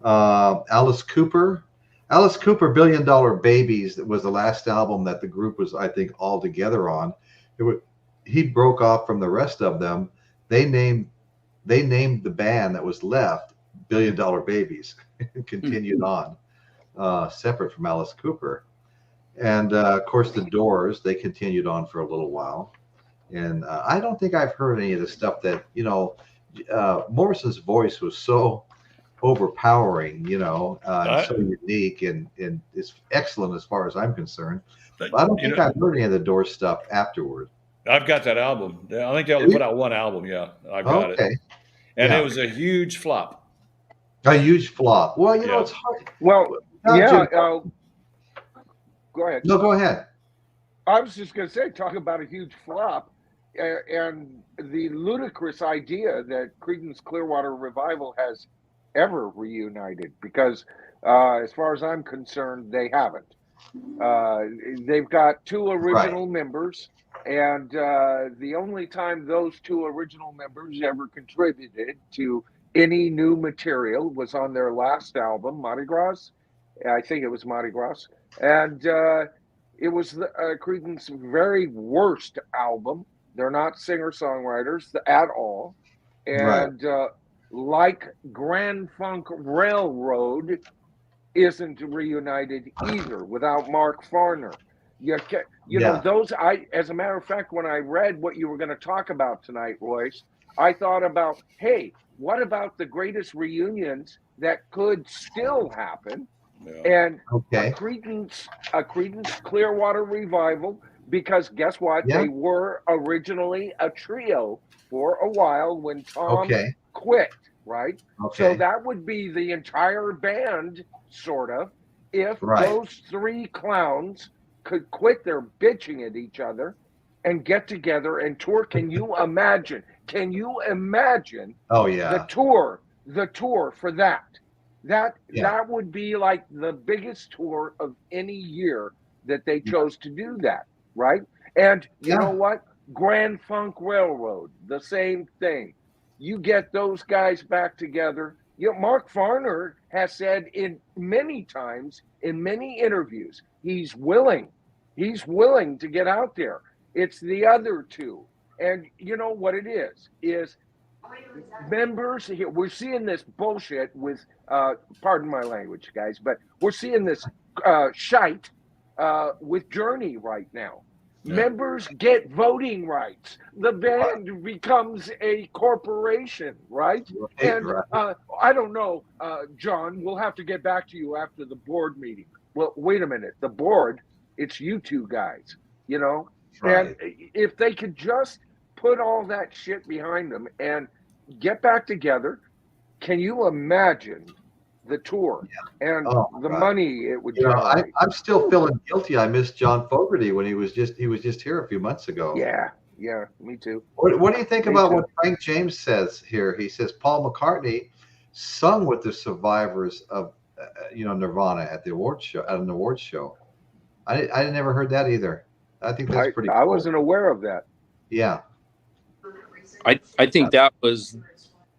Alice Cooper, Billion Dollar Babies, that was the last album that the group was, I think, all together on. He broke off from the rest of them. They named the band that was left Billion Dollar Babies and continued on separate from Alice Cooper. And of course the Doors, they continued on for a little while. And I don't think I've heard any of the stuff that, Morrison's voice was so overpowering, so unique and it's excellent as far as I'm concerned. But I don't think I've heard any of the Doors stuff afterward. I've got that album. I think they only put out one album. Yeah, I've got it. Okay. And Yeah. it was a huge flop. A huge flop. Well, you know, Yeah. it's hard. Well, Now, yeah. Jim, Go ahead. no, go ahead. I was just going to say, talk about a huge flop, and the ludicrous idea that Creedence Clearwater Revival has ever reunited, because as far as I'm concerned, they haven't. They've got two original members, and the only time those two original members ever contributed to any new material was on their last album, Mardi Gras. I think it was Mardi Gras. And it was Creedon's very worst album. They're not singer-songwriters at all. And like Grand Funk Railroad isn't reunited either without Mark Farner. You know, those, as a matter of fact, when I read what you were going to talk about tonight, Royce, I thought about, hey, what about the greatest reunions that could still happen? Yeah. And a Creedence Clearwater Revival, because guess what? They were originally a trio for a while when Tom quit, right? So that would be the entire band, sort of, if those three clowns could quit their bitching at each other and get together and tour. Can you imagine? Can you imagine the tour for that? That would be like the biggest tour of any year that they chose to do that, right? And you know what? Grand Funk Railroad, the same thing. You get those guys back together. You know, Mark Farner has said in many times, in many interviews, he's willing to get out there. It's the other two. And you know what it is members here. We're seeing this bullshit with, pardon my language, guys, but we're seeing this shite with Journey right now. Yeah. Members get voting rights. The band becomes a corporation, right? And I don't know, John, we'll have to get back to you after the board meeting. Well, wait a minute. The board, it's you two guys, you know? And if they could just put all that shit behind them and get back together, can you imagine the tour and the money it would generate? I'm still feeling guilty. I missed John Fogerty when he was just here a few months ago. Yeah, me too. What do you think about what Frank James says here? He says Paul McCartney sung with the survivors of Nirvana at the awards show. I never heard that either. I think that's pretty cool. I wasn't aware of that. Yeah. I think that was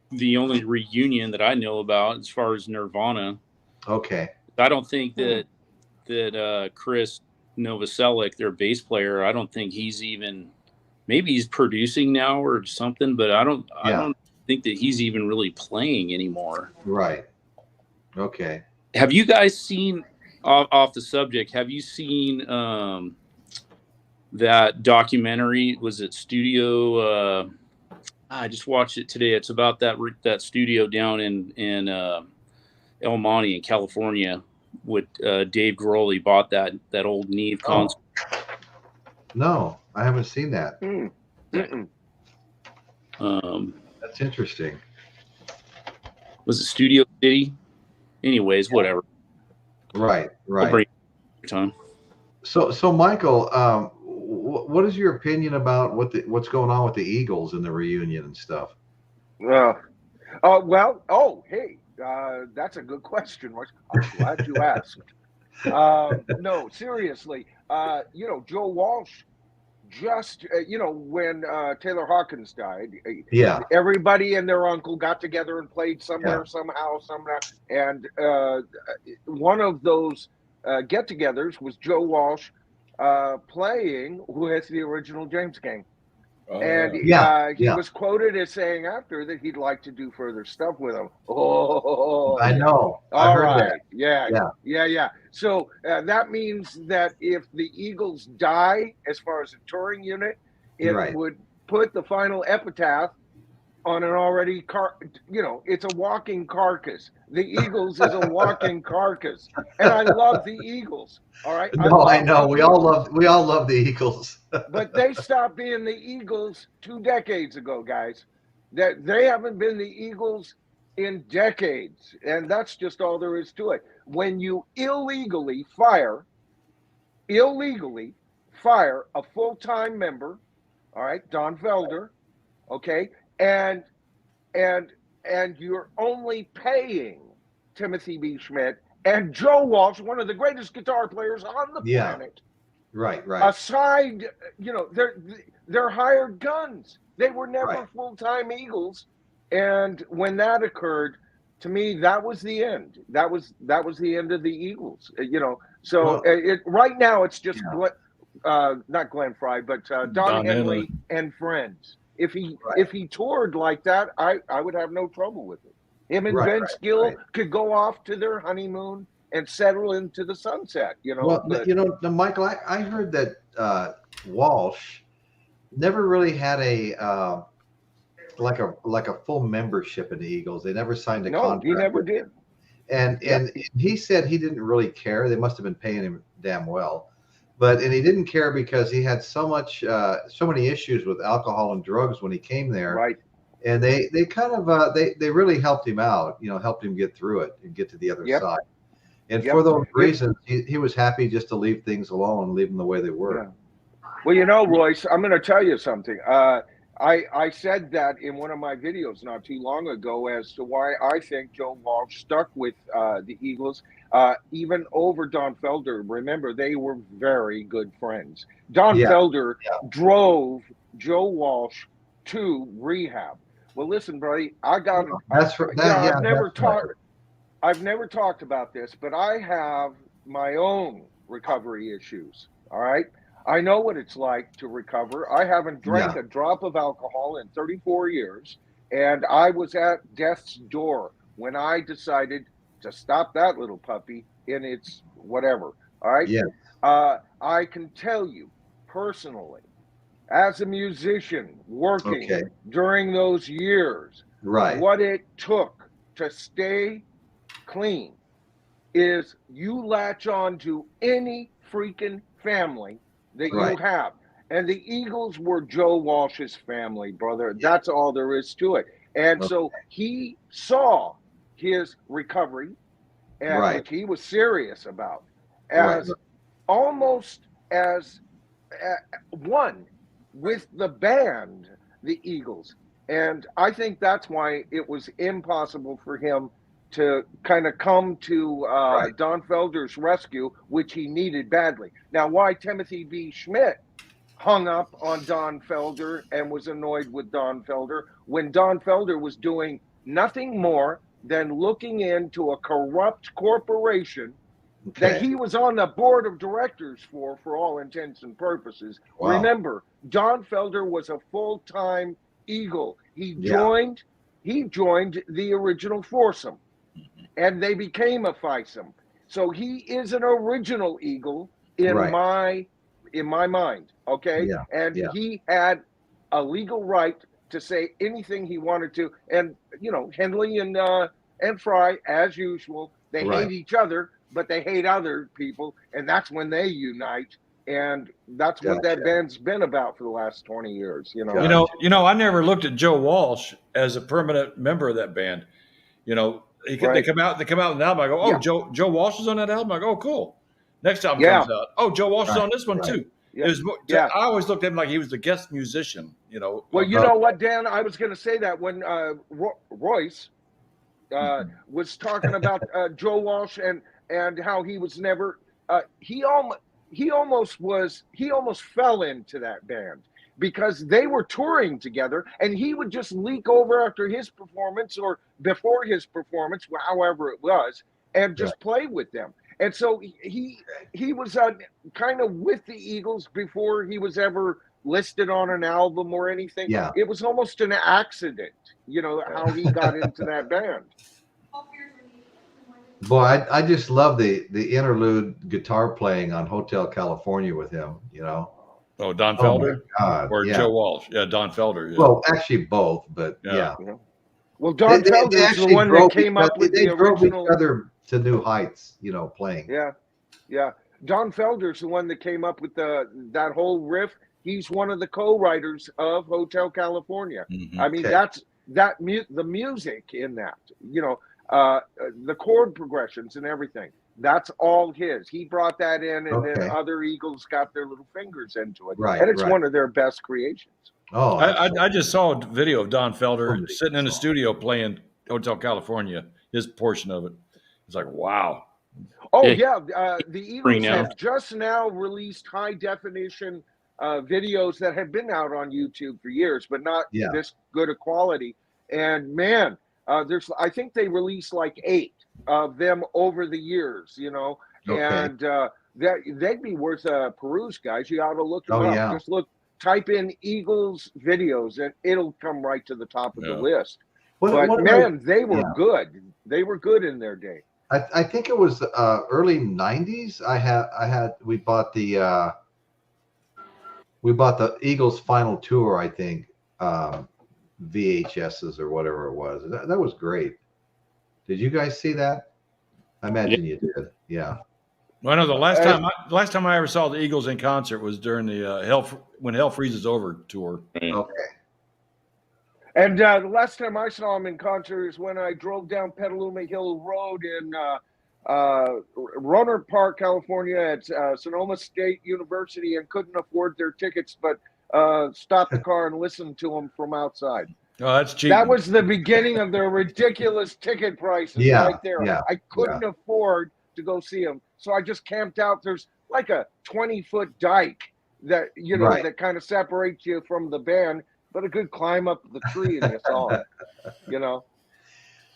the only reunion that I know about as far as Nirvana. Okay. I don't think that Chris Novoselic, their bass player, I don't think he's even, maybe he's producing now or something, but I don't think that he's even really playing anymore. Right. Okay. Have you guys seen, off the subject, have you seen that documentary? Was it Studio? I just watched it today. It's about that studio down in El Monte in California. With Dave Grohl, he bought that old Neve concert. No, I haven't seen that. That's interesting. Was it Studio City? Anyways, whatever. Right. I'll bring it time. So Michael, what is your opinion about what's going on with the Eagles in the reunion and stuff? That's a good question. I'm glad you asked. No, seriously, Joe Walsh just, when Taylor Hawkins died, everybody and their uncle got together and played somewhere, somehow. And one of those get-togethers was Joe Walsh playing with the original James Gang. And he was quoted as saying after that he'd like to do further stuff with them. I know. All right. Yeah. So that means that if the Eagles die as far as a touring unit, it would put the final epitaph on an already it's a walking carcass. The Eagles is a walking carcass, and I love the Eagles. All right, No, I know. We all love the Eagles. but they stopped being the Eagles 2 decades ago, guys. That they haven't been the Eagles in decades, and that's just all there is to it. When you illegally fire a full-time member, all right, Don Felder, okay, and you're only paying Timothy B. Schmidt and Joe Walsh, one of the greatest guitar players on the planet. Right. Aside, they're hired guns. They were never full-time Eagles, and when that occurred, to me, that was the end. That was the end of the Eagles. So right now it's just not Glenn Fry, but Don Henley and friends. If he toured like that, I would have no trouble with it. Him and Vince Gill could go off to their honeymoon and settle into the sunset. Well, Michael, I heard that Walsh never really had a like a full membership in the Eagles. They never signed a contract. No, he never did. And he said he didn't really care. They must have been paying him damn well. And he didn't care because he had so many issues with alcohol and drugs when he came there. Right. And they kind of they really helped him out, helped him get through it and get to the other side. And for those reasons, he was happy just to leave things alone, leave them the way they were. Yeah. Well, Royce, I'm going to tell you something. I said that in one of my videos not too long ago as to why I think Joe Walsh stuck with the Eagles, even over Don Felder. Remember, they were very good friends. Don Felder drove Joe Walsh to rehab. Well, listen, buddy, I've never talked about this, but I have my own recovery issues. All right. I know what it's like to recover. I haven't drank a drop of alcohol in 34 years, and I was at death's door when I decided to stop that little puppy in its whatever. All right. Yeah. I can tell you personally, as a musician working during those years, what it took to stay clean is you latch on to any freaking family that you have. And the Eagles were Joe Walsh's family, brother. That's all there is to it. And so he saw his recovery, and which he was serious about, as almost as one with the band, the Eagles. And I think that's why it was impossible for him to kind of come to Don Felder's rescue, which he needed badly. Now, why Timothy B. Schmidt hung up on Don Felder and was annoyed with Don Felder when Don Felder was doing nothing more than looking into a corrupt corporation that he was on the board of directors for all intents and purposes. Wow. Remember, Don Felder was a full-time Eagle. He joined the original foursome, and they became a fivesome. So he is an original Eagle in my mind. Okay. Yeah. And he had a legal right to say anything he wanted to. And Henley and Fry, as usual, they hate each other, but they hate other people, and that's when they unite. And that's what that band's been about for the last 20 years. I never looked at Joe Walsh as a permanent member of that band. They come out with an album. I go, Joe Walsh is on that album. I go, oh, cool. Next album comes out. Oh, Joe Walsh is on this one too. Yeah. I always looked at him like he was the guest musician. Well, you know what, Dan? I was going to say that when Royce was talking about Joe Walsh and how he was never he almost fell into that band because they were touring together, and he would just leak over after his performance or before his performance, however it was, and just play with them. And so he was kind of with the Eagles before he was ever listed on an album or anything. Yeah. It was almost an accident, how he got into that band. Boy, I just love the interlude guitar playing on Hotel California with him, Oh, Don Oh my Felder God. or Yeah. Joe Walsh? Yeah, Don Felder. Yeah. Well, actually both, but Yeah. yeah. Well, Don They Felder's the actually one that came up with they the drove each original. other to new heights, you know, playing. Yeah, yeah. Don Felder's the one that came up with that whole riff. He's one of the co-writers of Hotel California. Mhm. I mean, Okay. the music in that, you know, the chord progressions and everything. That's all his. He brought that in, and then Okay. other Eagles got their little fingers into it. Right, And it's right. one of their best creations. Oh, I just saw a video of Don Felder Totally. sitting in the studio playing Hotel California, his portion of it. It's like, wow. Oh Yeah. the Eagles now. have just now released high definition videos that have been out on YouTube for years, but not Yeah. this good a quality. And man, I think they released like 8 of them over the years, you know, Okay. and they'd be worth a peruse, guys. You ought to look them Oh, up. yeah. Just type in Eagles videos, and it'll come right to the top of the list. But man, they were good. They were good in their day. I think it was early '90s. We bought the Eagles final tour. I think VHSs or whatever it was. That was great. Did you guys see that? I imagine you did. Yeah. Well, I know the last time I ever saw the Eagles in concert was during the When Hell Freezes Over tour. Okay. And the last time I saw him in concert is when I drove down Petaluma Hill Road in Roanoke Park, California, at Sonoma State University, and couldn't afford their tickets, but stopped the car and listened to them from outside. Oh, that's cheap. That was the beginning of their ridiculous ticket prices right there. Yeah, I couldn't afford to go see them, so I just camped out. There's like a 20-foot dike that, you know, that kind of separates you from the band, but a good climb up the tree and you saw it, you know.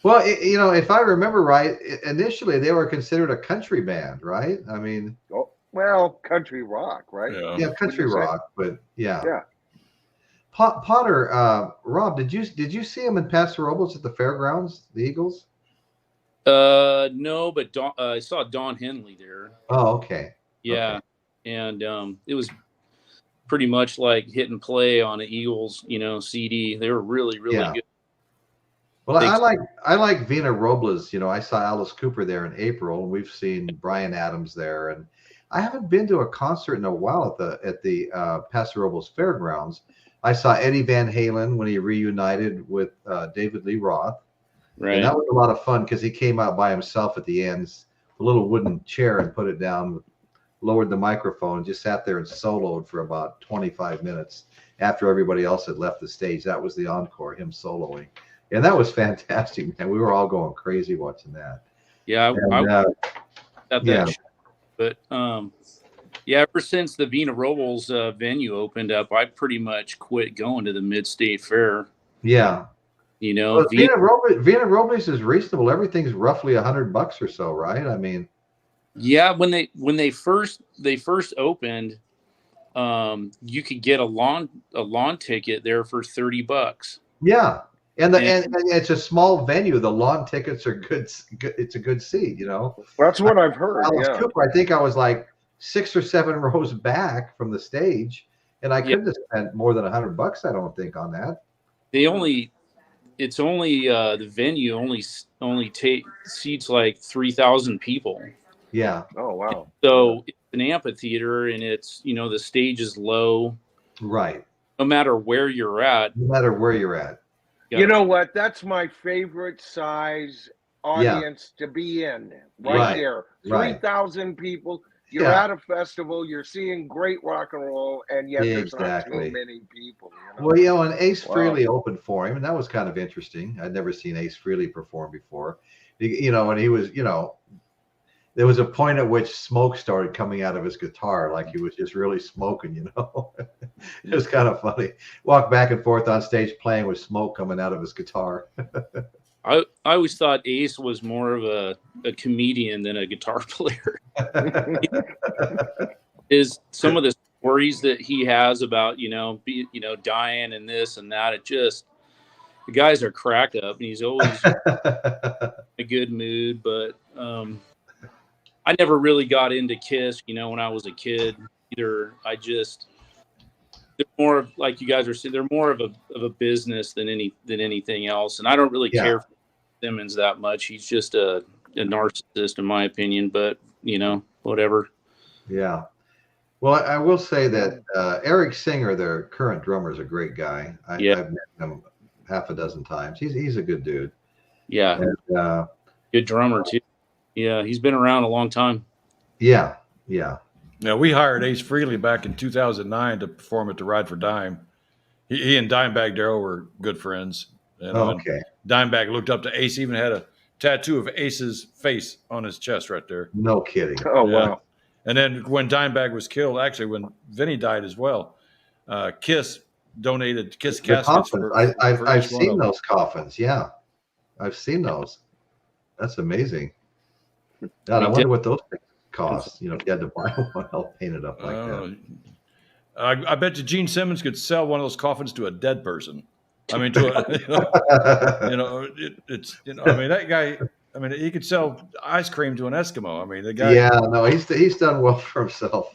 Well, you know, if I remember right, initially they were considered a country band, right? I mean, country rock, right? Yeah, country rock, but yeah. Yeah. Potter, Rob, did you see him in Paso Robles at the fairgrounds, the Eagles? No, but I saw Don Henley there. Oh, okay. Yeah, and it was pretty much like hit and play on an Eagles, you know, CD. They were really, really good. Well, I like Vina Robles. You know, I saw Alice Cooper there in April, and we've seen Bryan Adams there, and I haven't been to a concert in a while at the Paso Robles Fairgrounds. I saw Eddie Van Halen when he reunited with David Lee Roth. Right. And that was a lot of fun because he came out by himself at the end, a little wooden chair, and put it down, lowered the microphone, and just sat there and soloed for about 25 minutes after everybody else had left the stage. That was the encore, him soloing. And that was fantastic, man. We were all going crazy watching that. Yeah, and, I at that show. But ever since the Vina Robles venue opened up, I pretty much quit going to the Mid-State Fair. Yeah. You know, well, Vina Robles is reasonable. Everything's roughly $100 or so, right? I mean, yeah. When they first opened, you could get a lawn ticket there for $30. Yeah, and it's a small venue. The lawn tickets are good. It's a good seat, you know. That's what I've heard. Alice Cooper, I think I was like 6 or 7 rows back from the stage, and I couldn't have spent more than $100. I don't think on that. It's only the venue only seats like 3,000 people. Yeah. Oh wow. So it's an amphitheater, and it's, you know, the stage is low. Right. No matter where you're at. No matter where you're at. You know what? That's my favorite size audience to be in. Right there. 3,000 people. You're at a festival, you're seeing great rock and roll, and yet there's not too many people. You know? Well, you know, and Ace Frehley opened for him, and that was kind of interesting. I'd never seen Ace Frehley perform before. You know, and he was, you know, there was a point at which smoke started coming out of his guitar, like he was just really smoking, you know. It was kind of funny. Walked back and forth on stage playing with smoke coming out of his guitar. I always thought Ace was more of a comedian than a guitar player. Is some of the stories that he has about, you know, dying and this and that. The guys are crack up, and he's always in a good mood. But I never really got into Kiss, you know, when I was a kid either. I just they're more of, like you guys are saying, they're more of a business than anything else. And I don't really care for Simmons that much. He's just a narcissist, in my opinion. But whatever. Yeah. Well, I will say that Eric Singer, their current drummer, is a great guy. I've met him half a dozen times. He's a good dude. Yeah. And, good drummer too. Yeah, he's been around a long time. Yeah. Yeah, we hired Ace Frehley back in 2009 to perform at the Ride for Dime. He and Dimebag Darrell were good friends. Okay. And Dimebag looked up to Ace, even had a tattoo of Ace's face on his chest right there. No kidding. Oh, wow. And then when Dimebag was killed, actually when Vinny died as well, Kiss donated Kiss caskets. I've seen those coffins. Yeah, I've seen those. That's amazing. God, I wonder what those things cost. If you had to buy one all painted up like that. I bet you Gene Simmons could sell one of those coffins to a dead person. I mean, to that guy. I mean, he could sell ice cream to an Eskimo. I mean, the guy. Yeah, no, he's done well for himself.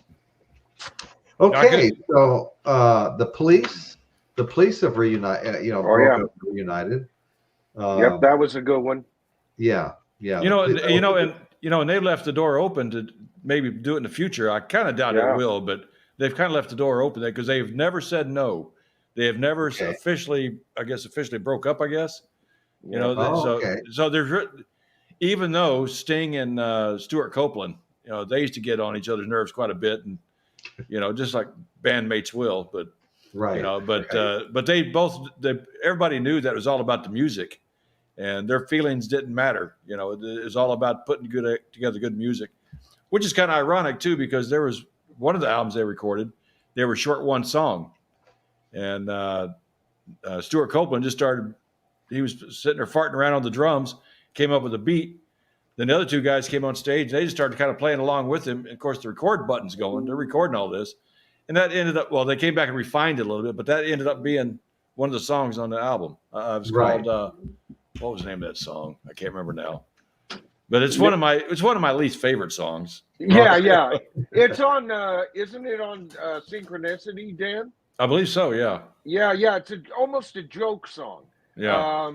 Okay, so the police have reunited. Reunited. Yep, that was a good one. Yeah. And they left the door open to maybe do it in the future. I kind of doubt it will, but they've kind of left the door open there because they've never said no. They have never officially broke up. I guess. So there's. Even though Sting and Stuart Copeland, they used to get on each other's nerves quite a bit, and just like bandmates will, but but everybody knew that it was all about the music, and their feelings didn't matter. It was all about putting together good music, which is kind of ironic too, because there was one of the albums they recorded, they were short one song, and Stuart Copeland just started. He was sitting there farting around on the drums. Came up with a beat. Then the other two guys came on stage. They just started kind of playing along with him. And of course, the record button's going. They're recording all this. And that ended up, they came back and refined it a little bit, but that ended up being one of the songs on the album. It was called, what was the name of that song? I can't remember now. But it's one of my least favorite songs. Yeah. It's on, isn't it on Synchronicity, Dan? I believe so, yeah. Yeah. It's almost a joke song. Yeah.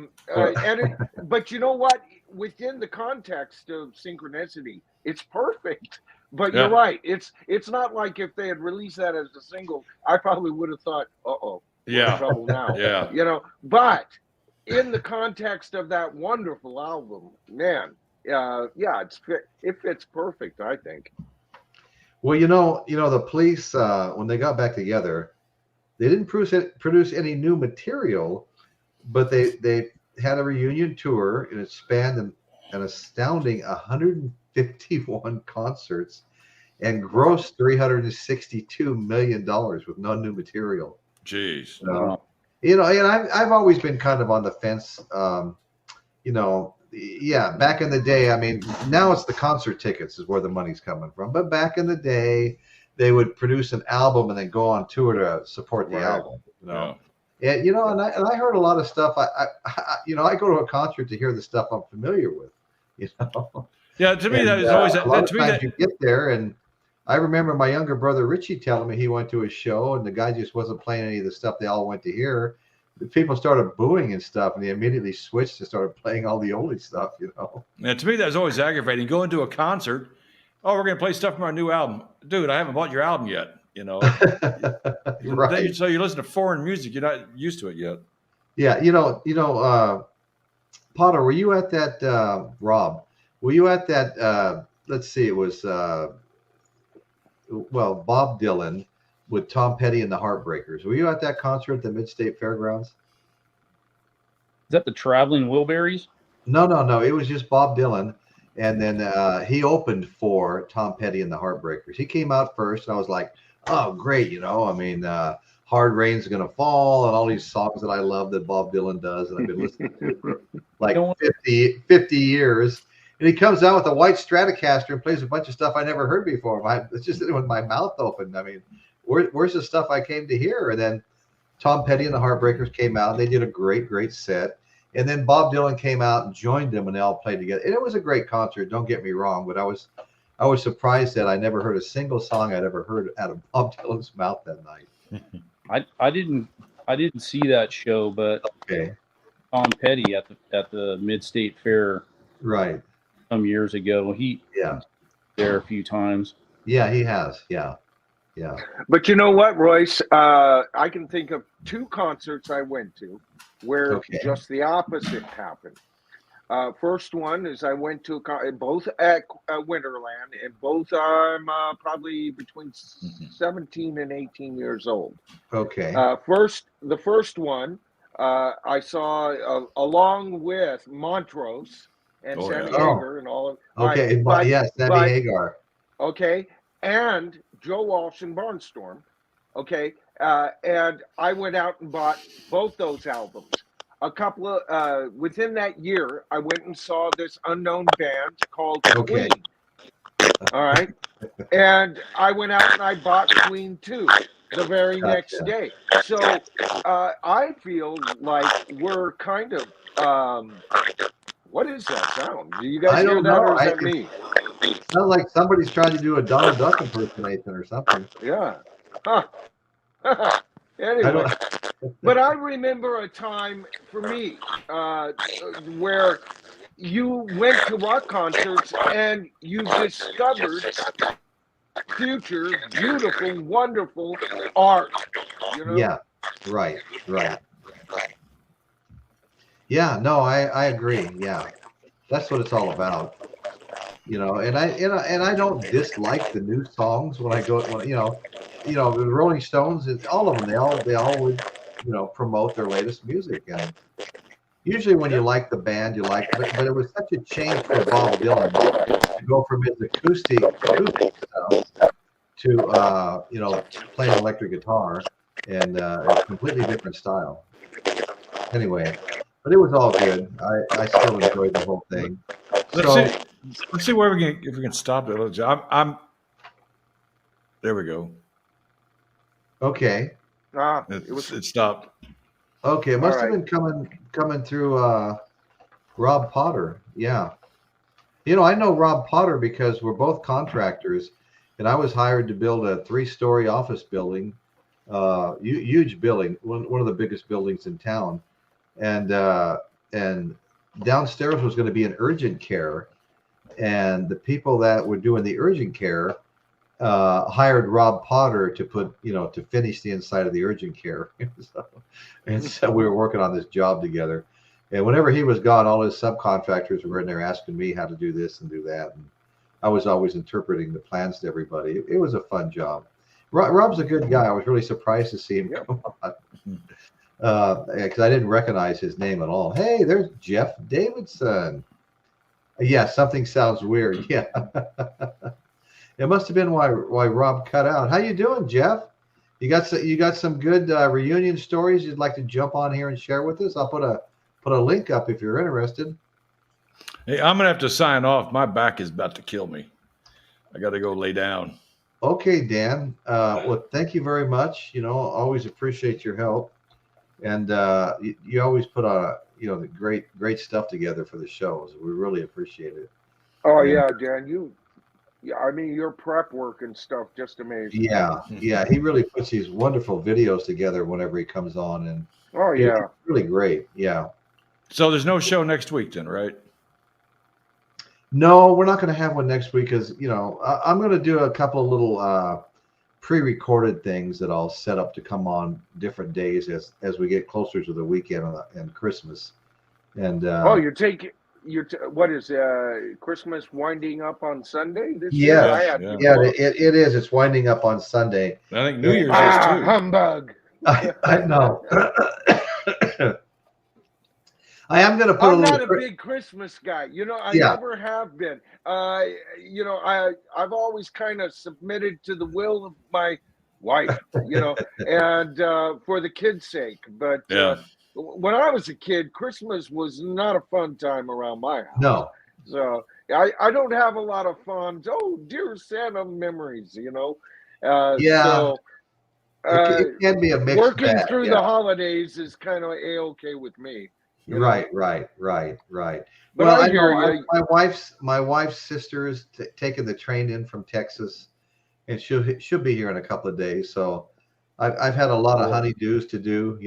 But you know what? Within the context of Synchronicity, it's perfect. But you're right. It's not like if they had released that as a single, I probably would have thought, we're in trouble now. Yeah. But in the context of that wonderful album, man, it fits perfect, I think. Well, the police when they got back together, they didn't produce any new material. But they had a reunion tour, and it spanned an astounding 151 concerts and grossed $362 million with no new material. Jeez. And I've always been kind of on the fence. Back in the day, I mean, now it's the concert tickets is where the money's coming from. But back in the day, they would produce an album and then go on tour to support the album. And and I heard a lot of stuff. I go to a concert to hear the stuff I'm familiar with. Yeah, to me that is always a lot of times you get there, and I remember my younger brother Richie telling me he went to a show and the guy just wasn't playing any of the stuff they all went to hear. The people started booing and stuff, and they immediately switched and started playing all the oldie stuff. Yeah, to me that's always aggravating. Going to a concert, we're gonna play stuff from our new album, dude. I haven't bought your album yet. Right. So you listen to foreign music, you're not used to it yet. Yeah, Potter, were you at that? Rob, were you at that? Let's see, it was Bob Dylan with Tom Petty and the Heartbreakers. Were you at that concert at the Mid-State Fairgrounds? Is that the Traveling Wilburys? No. It was just Bob Dylan, and then he opened for Tom Petty and the Heartbreakers. He came out first, and I was like, oh, great, I mean, Hard Rain's Gonna Fall and all these songs that I love that Bob Dylan does, and I've been listening to for like 50 years. And he comes out with a white Stratocaster and plays a bunch of stuff I never heard before. It's just sitting with my mouth open. I mean, where's the stuff I came to hear? And then Tom Petty and the Heartbreakers came out. And they did a great set. And then Bob Dylan came out and joined them, and they all played together. And it was a great concert. Don't get me wrong, but I was surprised that I never heard a single song I'd ever heard out of Bob Dylan's mouth that night. I didn't see that show, but Okay. Tom Petty at the Mid-State Fair Right. some years ago. He Yeah. there a few times. Yeah, he has. Yeah. Yeah. But you know what, Royce? I can think of 2 concerts I went to where Okay. just the opposite happened. First one is I went to both at Winterland, and both I'm probably between 17 and 18 years old. Okay. The first one I saw along with Montrose and Sammy Hagar and all of. Okay. Sammy Hagar. Okay, and Joe Walsh and Barnstorm. Okay, and I went out and bought both those albums. A couple of within that year, I went and saw this unknown band called Queen. All right, and I went out and I bought Queen 2 the very next day. So I feel like we're kind of what is that sound? Do you guys hear that, or is that me? It sounds like somebody's trying to do a Donald Duck impersonation or something. Yeah. Huh. Anyway, but I remember a time for me where you went to rock concerts and you discovered future, beautiful, wonderful art. You know? Yeah. Right. Yeah. No, I agree. Yeah. That's what it's all about. You know, and I don't dislike the new songs when I go. The Rolling Stones, all of them. They always, promote their latest music, and usually when you like the band, you like. But it was such a change for Bob Dylan to go from his acoustic stuff to playing electric guitar and a completely different style. Anyway, but it was all good. I still enjoyed the whole thing. Let's see where if we can stop it. I'm there we go. Okay. It stopped. Okay, it must have been coming through Rob Potter. Yeah. I know Rob Potter because we're both contractors, and I was hired to build a 3-story office building, huge building, one of the biggest buildings in town, and downstairs was going to be an urgent care. And the people that were doing the urgent care hired Rob Potter to to finish the inside of the urgent care. So we were working on this job together. And whenever he was gone, all his subcontractors were in there asking me how to do this and do that. And I was always interpreting the plans to everybody. It was a fun job. Rob's a good guy. I was really surprised to see him come on. Because I didn't recognize his name at all. Hey, there's Jeff Davidson. Yeah, something sounds weird. Yeah. It must have been why Rob cut out. How you doing, Jeff? You got some good reunion stories you'd like to jump on here and share with us? I'll put a link up if you're interested. Hey, I'm gonna have to sign off. My back is about to kill me. I got to go lay down. Okay, Dan. Well, thank you very much. Always appreciate your help, and you always put the great stuff together for the shows. We really appreciate it. Oh yeah, Dan, your prep work and stuff, just amazing. Yeah, he really puts these wonderful videos together whenever he comes on, and it's really great. Yeah. So there's no show next week then, right? No, we're not going to have one next week because I'm going to do a couple of little pre-recorded things that I'll set up to come on different days as we get closer to the weekend and Christmas. And what is Christmas winding up on Sunday this year? Yeah, it is. It's winding up on Sunday. I think New Year's is too. Humbug. I know. I am going to put I'm not a big Christmas guy. I never have been. I've always kind of submitted to the will of my wife, and for the kids' sake. But when I was a kid, Christmas was not a fun time around my house. No. So I don't have a lot of fun, dear Santa memories, So, it can be a mixed working bag, through the holidays is kind of A-okay with me. Right. But Well, I hear know you. my wife's sister is taking the train in from Texas, and she'll be here in a couple of days. So, I've had a lot of honeydews to do,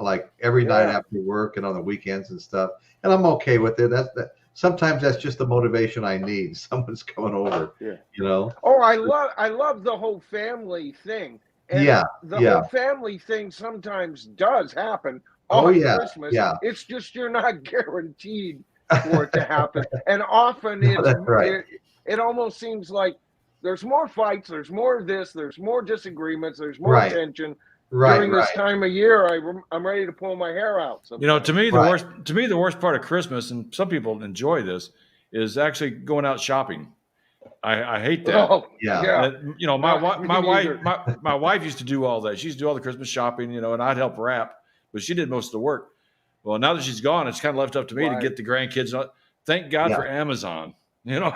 like every night after work and on the weekends and stuff, and I'm okay with it. Sometimes that's just the motivation I need. Someone's coming over, Oh, I love the whole family thing. And the whole family thing sometimes does happen on Christmas. Yeah. It's just you're not guaranteed for it to happen. And often it almost seems like there's more fights, there's more of this, there's more disagreements, there's more tension. During this time of year, I'm ready to pull my hair out. Sometimes. To me the worst part of Christmas, and some people enjoy this, is actually going out shopping. I hate that. Oh, yeah. My wife used to do all that. She used to do all the Christmas shopping, and I'd help wrap, but she did most of the work. Well, now that she's gone, it's kind of left up to me to get the grandkids. Thank God for Amazon. No.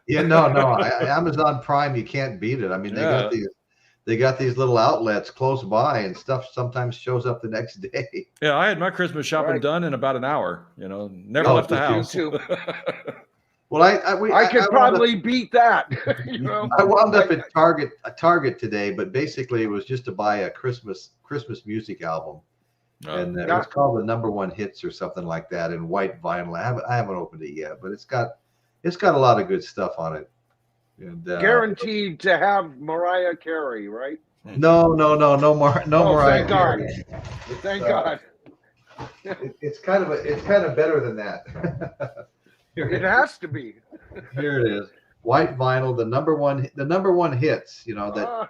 Amazon Prime, you can't beat it. I mean, they got these little outlets close by, and stuff sometimes shows up the next day. Yeah, I had my Christmas shopping done in about an hour. Never left the house. Well, I could probably beat that. I wound up at Target today, but basically it was just to buy a Christmas music album, and it was called the Number One Hits or something like that in white vinyl. I haven't opened it yet, but it's got a lot of good stuff on it. And, guaranteed to have Mariah Carey, right? No Mariah Carey. Thank God. It's kind of better than that. It has to be. Here it is, white vinyl, the number one hits. I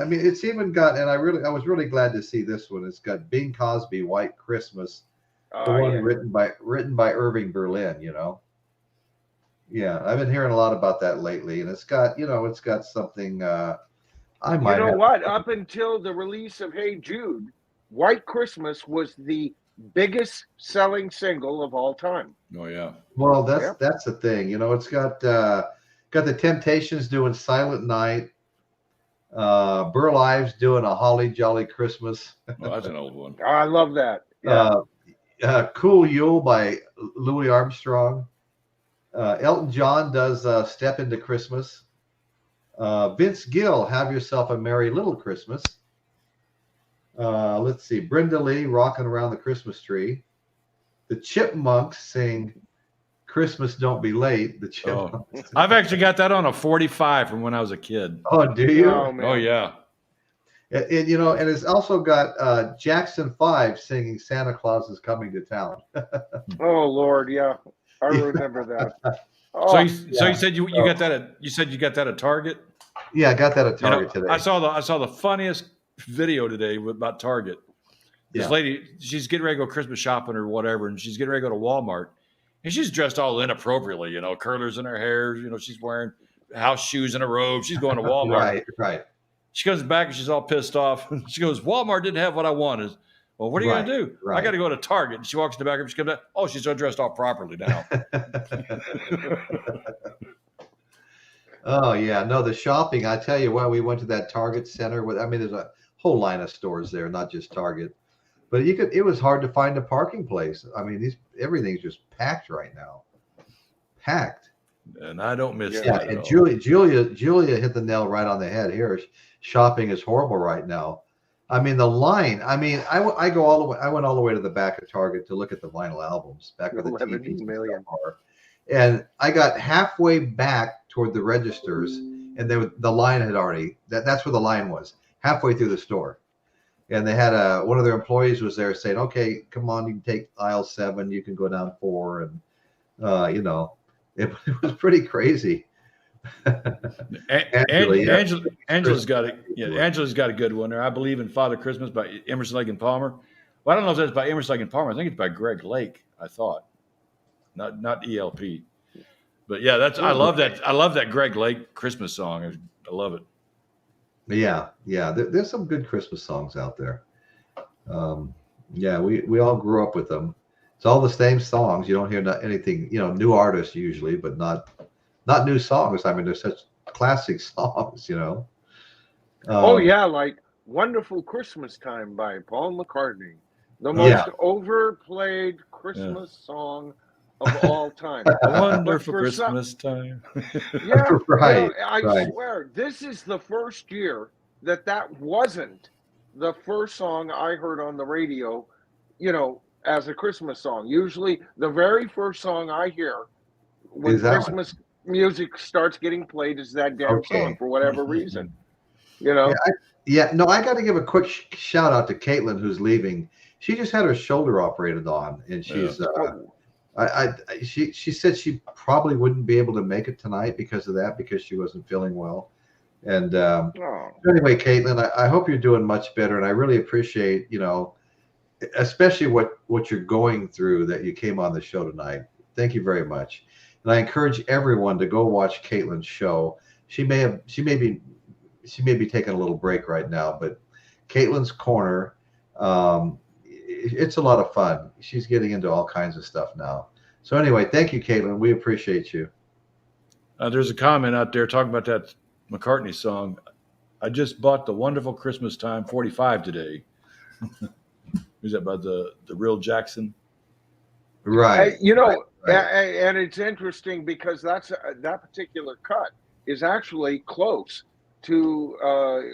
mean, it's even got, and I was really glad to see this one. It's got Bing Crosby, White Christmas, written by Irving Berlin. Yeah, I've been hearing a lot about that lately, and it's got something. I might. What? Up until the release of Hey Jude, White Christmas was the biggest selling single of all time. Oh yeah. Well, that's the thing. It's got the Temptations doing Silent Night. Burl Ives doing A Holly Jolly Christmas. Oh, that's an old one. I love that. Yeah. Cool Yule by Louis Armstrong. Elton John does Step Into Christmas. Vince Gill, Have Yourself a Merry Little Christmas. Let's see, Brenda Lee, Rocking Around the Christmas Tree. The Chipmunks sing Christmas Don't Be Late. The Chipmunks. I've actually got that on a 45 from when I was a kid. Oh, do you? Oh yeah. And it's also got Jackson 5 singing Santa Claus is Coming to Town. Oh Lord, yeah. I remember that. So you said you got that at Target? Yeah, I got that at Target today. I saw the funniest video today about Target. This lady, she's getting ready to go Christmas shopping or whatever, and she's getting ready to go to Walmart, and she's dressed all inappropriately, curlers in her hair, she's wearing house shoes and a robe. She's going to Walmart. Right. She comes back and she's all pissed off. She goes, Walmart didn't have what I wanted. Well, what are you going to do? I got to go to Target. And she walks in the back and she comes back. Oh, she's so dressed all properly now. Oh, yeah. No, the shopping, I tell you what, we went to that Target center. There's a whole line of stores there, not just Target. But it was hard to find a parking place. I mean, everything's just packed right now. Packed. And I don't miss that. Yeah, and Julia hit the nail right on the head here. Shopping is horrible right now. I mean, the line. I mean, I went all the way to the back of Target to look at the vinyl albums back where the TVs are. And I got halfway back toward the registers, and the line had already. That's where the line was, halfway through the store. And they had one of their employees was there saying, "Okay, come on, you can take aisle 7, you can go down 4," and it was pretty crazy. Angela's got it. Yeah, Angela's got a good one there. I Believe in Father Christmas by Emerson, Lake and Palmer. Well, I don't know if that's by Emerson, Lake and Palmer. I think it's by Greg Lake. I thought, not ELP. But yeah, I love that. I love that Greg Lake Christmas song. I love it. Yeah. There's some good Christmas songs out there. We all grew up with them. It's all the same songs. You don't hear anything, new artists usually, but not new songs. I mean, they're such classic songs, like Wonderful Christmas Time by Paul McCartney. The most overplayed Christmas song of all time. Wonderful Christmas Time. Yeah, right. I swear, this is the first year that wasn't the first song I heard on the radio, as a Christmas song. Usually the very first song I hear when Is that one? Christmas music starts getting played is that damn song Okay. for whatever reason. Yeah, no, I got to give a quick shout out to Caitlin, who's leaving. She just had her shoulder operated on, and she's she said she probably wouldn't be able to make it tonight because of that, because she wasn't feeling well. And anyway, Caitlin, I hope you're doing much better, and I really appreciate, especially what you're going through, that you came on the show tonight. Thank you very much, and I encourage everyone to go watch Caitlin's show. She may be taking a little break right now, but Caitlin's Corner, it's a lot of fun. She's getting into all kinds of stuff now. So anyway, thank you, Caitlin. We appreciate you. There's a comment out there talking about that McCartney song. I just bought the Wonderful Christmas Time 45 today. Is that by the real Jackson? Right. And it's interesting because that particular cut is actually close to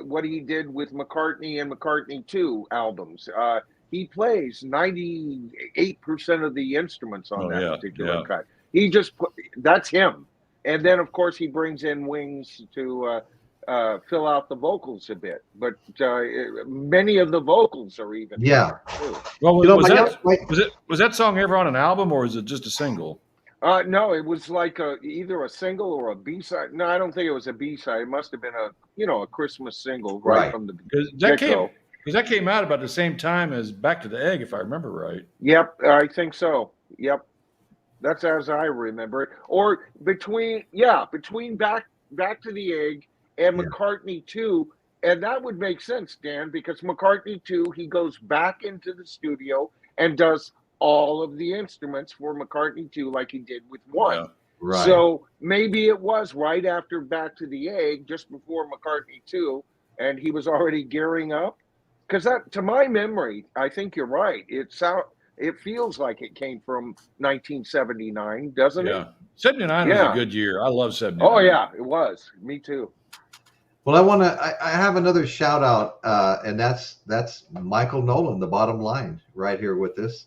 what he did with McCartney and McCartney 2 albums. He plays 98% of the instruments on that particular cut. He just that's him. And then, of course, he brings in Wings to fill out the vocals a bit. But many of the vocals are even. Well, was that song ever on an album, or is it just a single? No, it was like either a single or a B-side. No, I don't think it was a B-side. It must have been a Christmas single right from the get-go. Because that came out about the same time as Back to the Egg, if I remember right. Yep, I think so. Yep, that's as I remember it. Or between Back to the Egg and McCartney 2, and that would make sense, Dan, because McCartney 2, he goes back into the studio and does all of the instruments for McCartney 2 like he did with 1. Yeah, right. So maybe it was right after Back to the Egg, just before McCartney 2, and he was already gearing up. Because that, to my memory, I think you're right. It feels like it came from 1979, doesn't it? 79 was a good year. I love 79. Oh yeah, it was. Me too. Well, I have another shout out, and that's Michael Nolan, the Bottom Line, right here with us,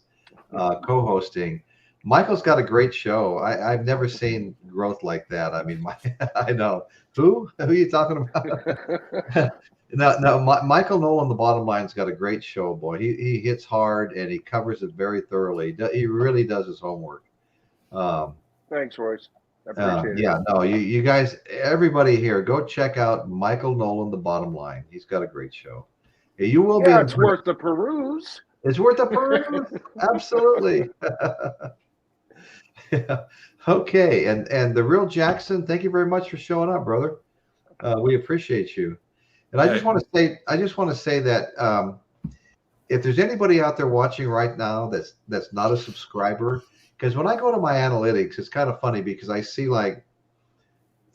co-hosting. Michael's got a great show. I've never seen growth like that. I mean, I know. Who are you talking about? No, Michael Nolan, the Bottom Line's got a great show, boy. He hits hard and he covers it very thoroughly. He really does his homework. Thanks, Royce. I appreciate it. Yeah, no, you guys, everybody here, go check out Michael Nolan, the Bottom Line. He's got a great show. You will be. It's worth the peruse. It's worth the peruse. Absolutely. Yeah. Okay, and the real Jackson, thank you very much for showing up, brother. We appreciate you. And I just want to say that if there's anybody out there watching right now that's not a subscriber, because when I go to my analytics, it's kind of funny because I see like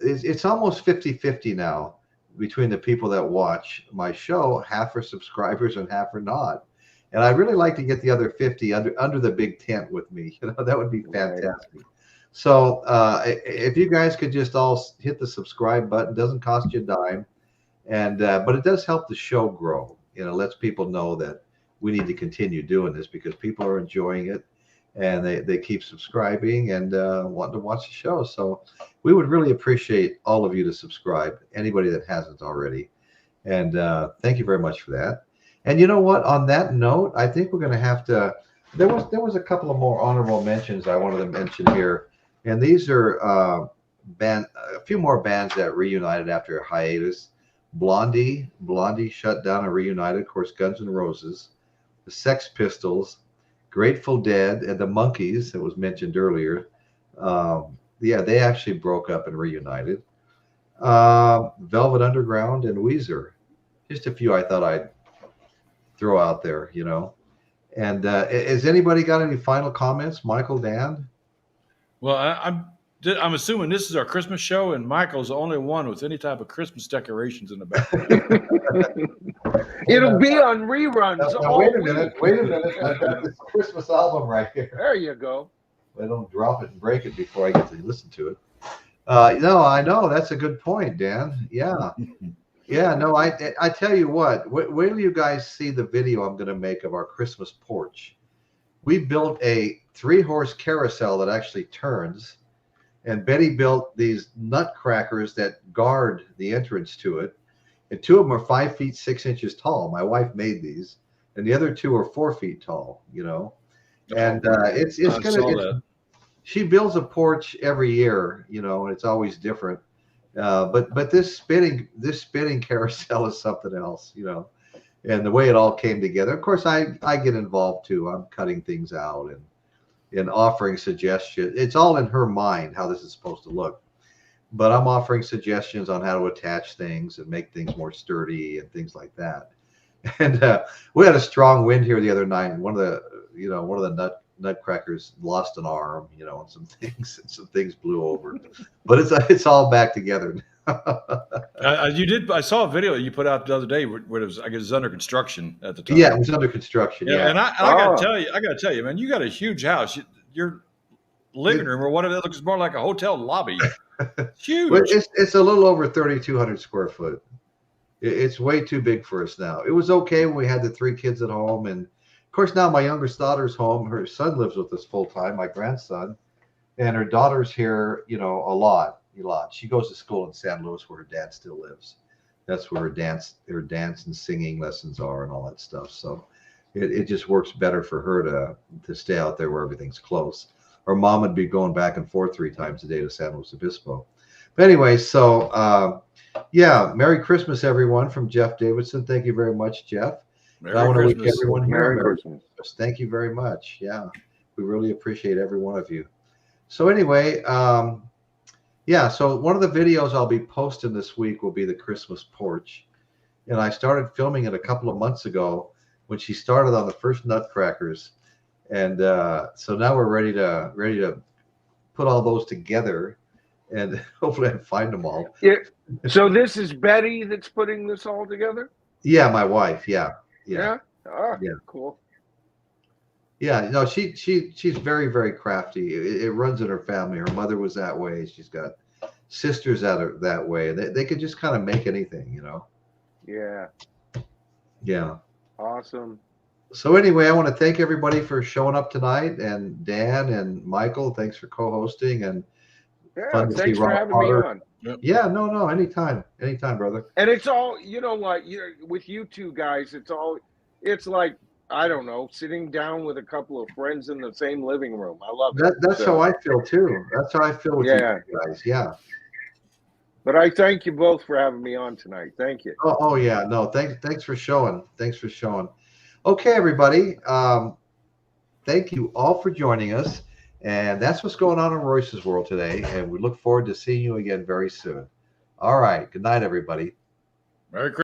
it's almost 50-50 now between the people that watch my show. Half are subscribers and half are not. And I really like to get the other 50 under the big tent with me. That would be fantastic. Right. So if you guys could just all hit the subscribe button, doesn't cost you a dime. And but it does help the show grow. Lets people know that we need to continue doing this because people are enjoying it and they keep subscribing and wanting to watch the show. So we would really appreciate all of you to subscribe, anybody that hasn't already. And thank you very much for that. And you know what? On that note, I think we're going to have to. There was a couple of more honorable mentions I wanted to mention here, and these are a few more bands that reunited after a hiatus. Blondie shut down and reunited. Of course, Guns N' Roses, the Sex Pistols, Grateful Dead, and the Monkees that was mentioned earlier. They actually broke up and reunited. Velvet Underground and Weezer. Just a few I thought I'd throw out there, And has anybody got any final comments, Michael, Dan? Well, I'm assuming this is our Christmas show, and Michael's the only one with any type of Christmas decorations in the background. It'll be on reruns. Wait a minute. I've got this Christmas album right here. There you go. I don't drop it and break it before I get to listen to it. No, I know. That's a good point, Dan. Yeah. Yeah, no, I tell you what, wait till you guys see the video I'm going to make of our Christmas porch. We built a 3-horse carousel that actually turns, and Betty built these nutcrackers that guard the entrance to it. And 2 of them are 5 feet 6 inches tall. My wife made these, and the other 2 are 4 feet tall. And it's I gonna. saw that. She builds a porch every year, and it's always different. But this spinning carousel is something else, and the way it all came together. Of course, I get involved too. I'm cutting things out and offering suggestions. It's all in her mind how this is supposed to look, but I'm offering suggestions on how to attach things and make things more sturdy and things like that. And we had a strong wind here the other night, and one of the nutcrackers lost an arm, and some things blew over, but it's all back together. You did. I saw a video you put out the other day where it was, I guess, it was under construction at the time. Yeah, it was under construction. Yeah. And I gotta tell you, man, you got a huge house. Your living room or whatever, that looks more like a hotel lobby. It's huge. Well, it's a little over 3,200 square foot. It's way too big for us now. It was okay when we had the 3 kids at home, and of course now my youngest daughter's home. Her son lives with us full time, my grandson, and her daughter's here, a lot. She goes to school in San Luis where her dad still lives. That's where her dance and singing lessons are and all that stuff. So it just works better for her to stay out there where everything's close. Her mom would be going back and forth 3 times a day to San Luis Obispo. But anyway, so Merry Christmas, everyone, from Jeff Davidson. Thank you very much, Jeff. Merry I want to wish Christmas. everyone here Merry Merry Christmas. Christmas. Thank you very much. Yeah, we really appreciate every one of you. So anyway, so one of the videos I'll be posting this week will be the Christmas porch. And I started filming it a couple of months ago when she started on the first nutcrackers. And so now we're ready to put all those together, and hopefully I can find them all. Yeah. So this is Betty that's putting this all together? Yeah, my wife. Yeah. Yeah. Oh, Yeah. Cool. Yeah, no, she's very, very crafty. It runs in her family. Her mother was that way. She's got sisters that are that way. They could just kind of make anything, Yeah. Yeah. Awesome. So anyway, I want to thank everybody for showing up tonight, and Dan and Michael, thanks for co-hosting, and Yeah. fun to see Thanks for Rob having Potter. me on. Yeah, no, anytime, brother. And it's all, with you two guys, it's like, I don't know, sitting down with a couple of friends in the same living room. I love it. That's how I feel too. That's how I feel with you guys. Yeah. But I thank you both for having me on tonight. Thank you. Oh yeah, no, thanks for showing. Okay, everybody. Thank you all for joining us. And that's what's going on in Royce's world today. And we look forward to seeing you again very soon. All right. Good night, everybody. Merry Christmas.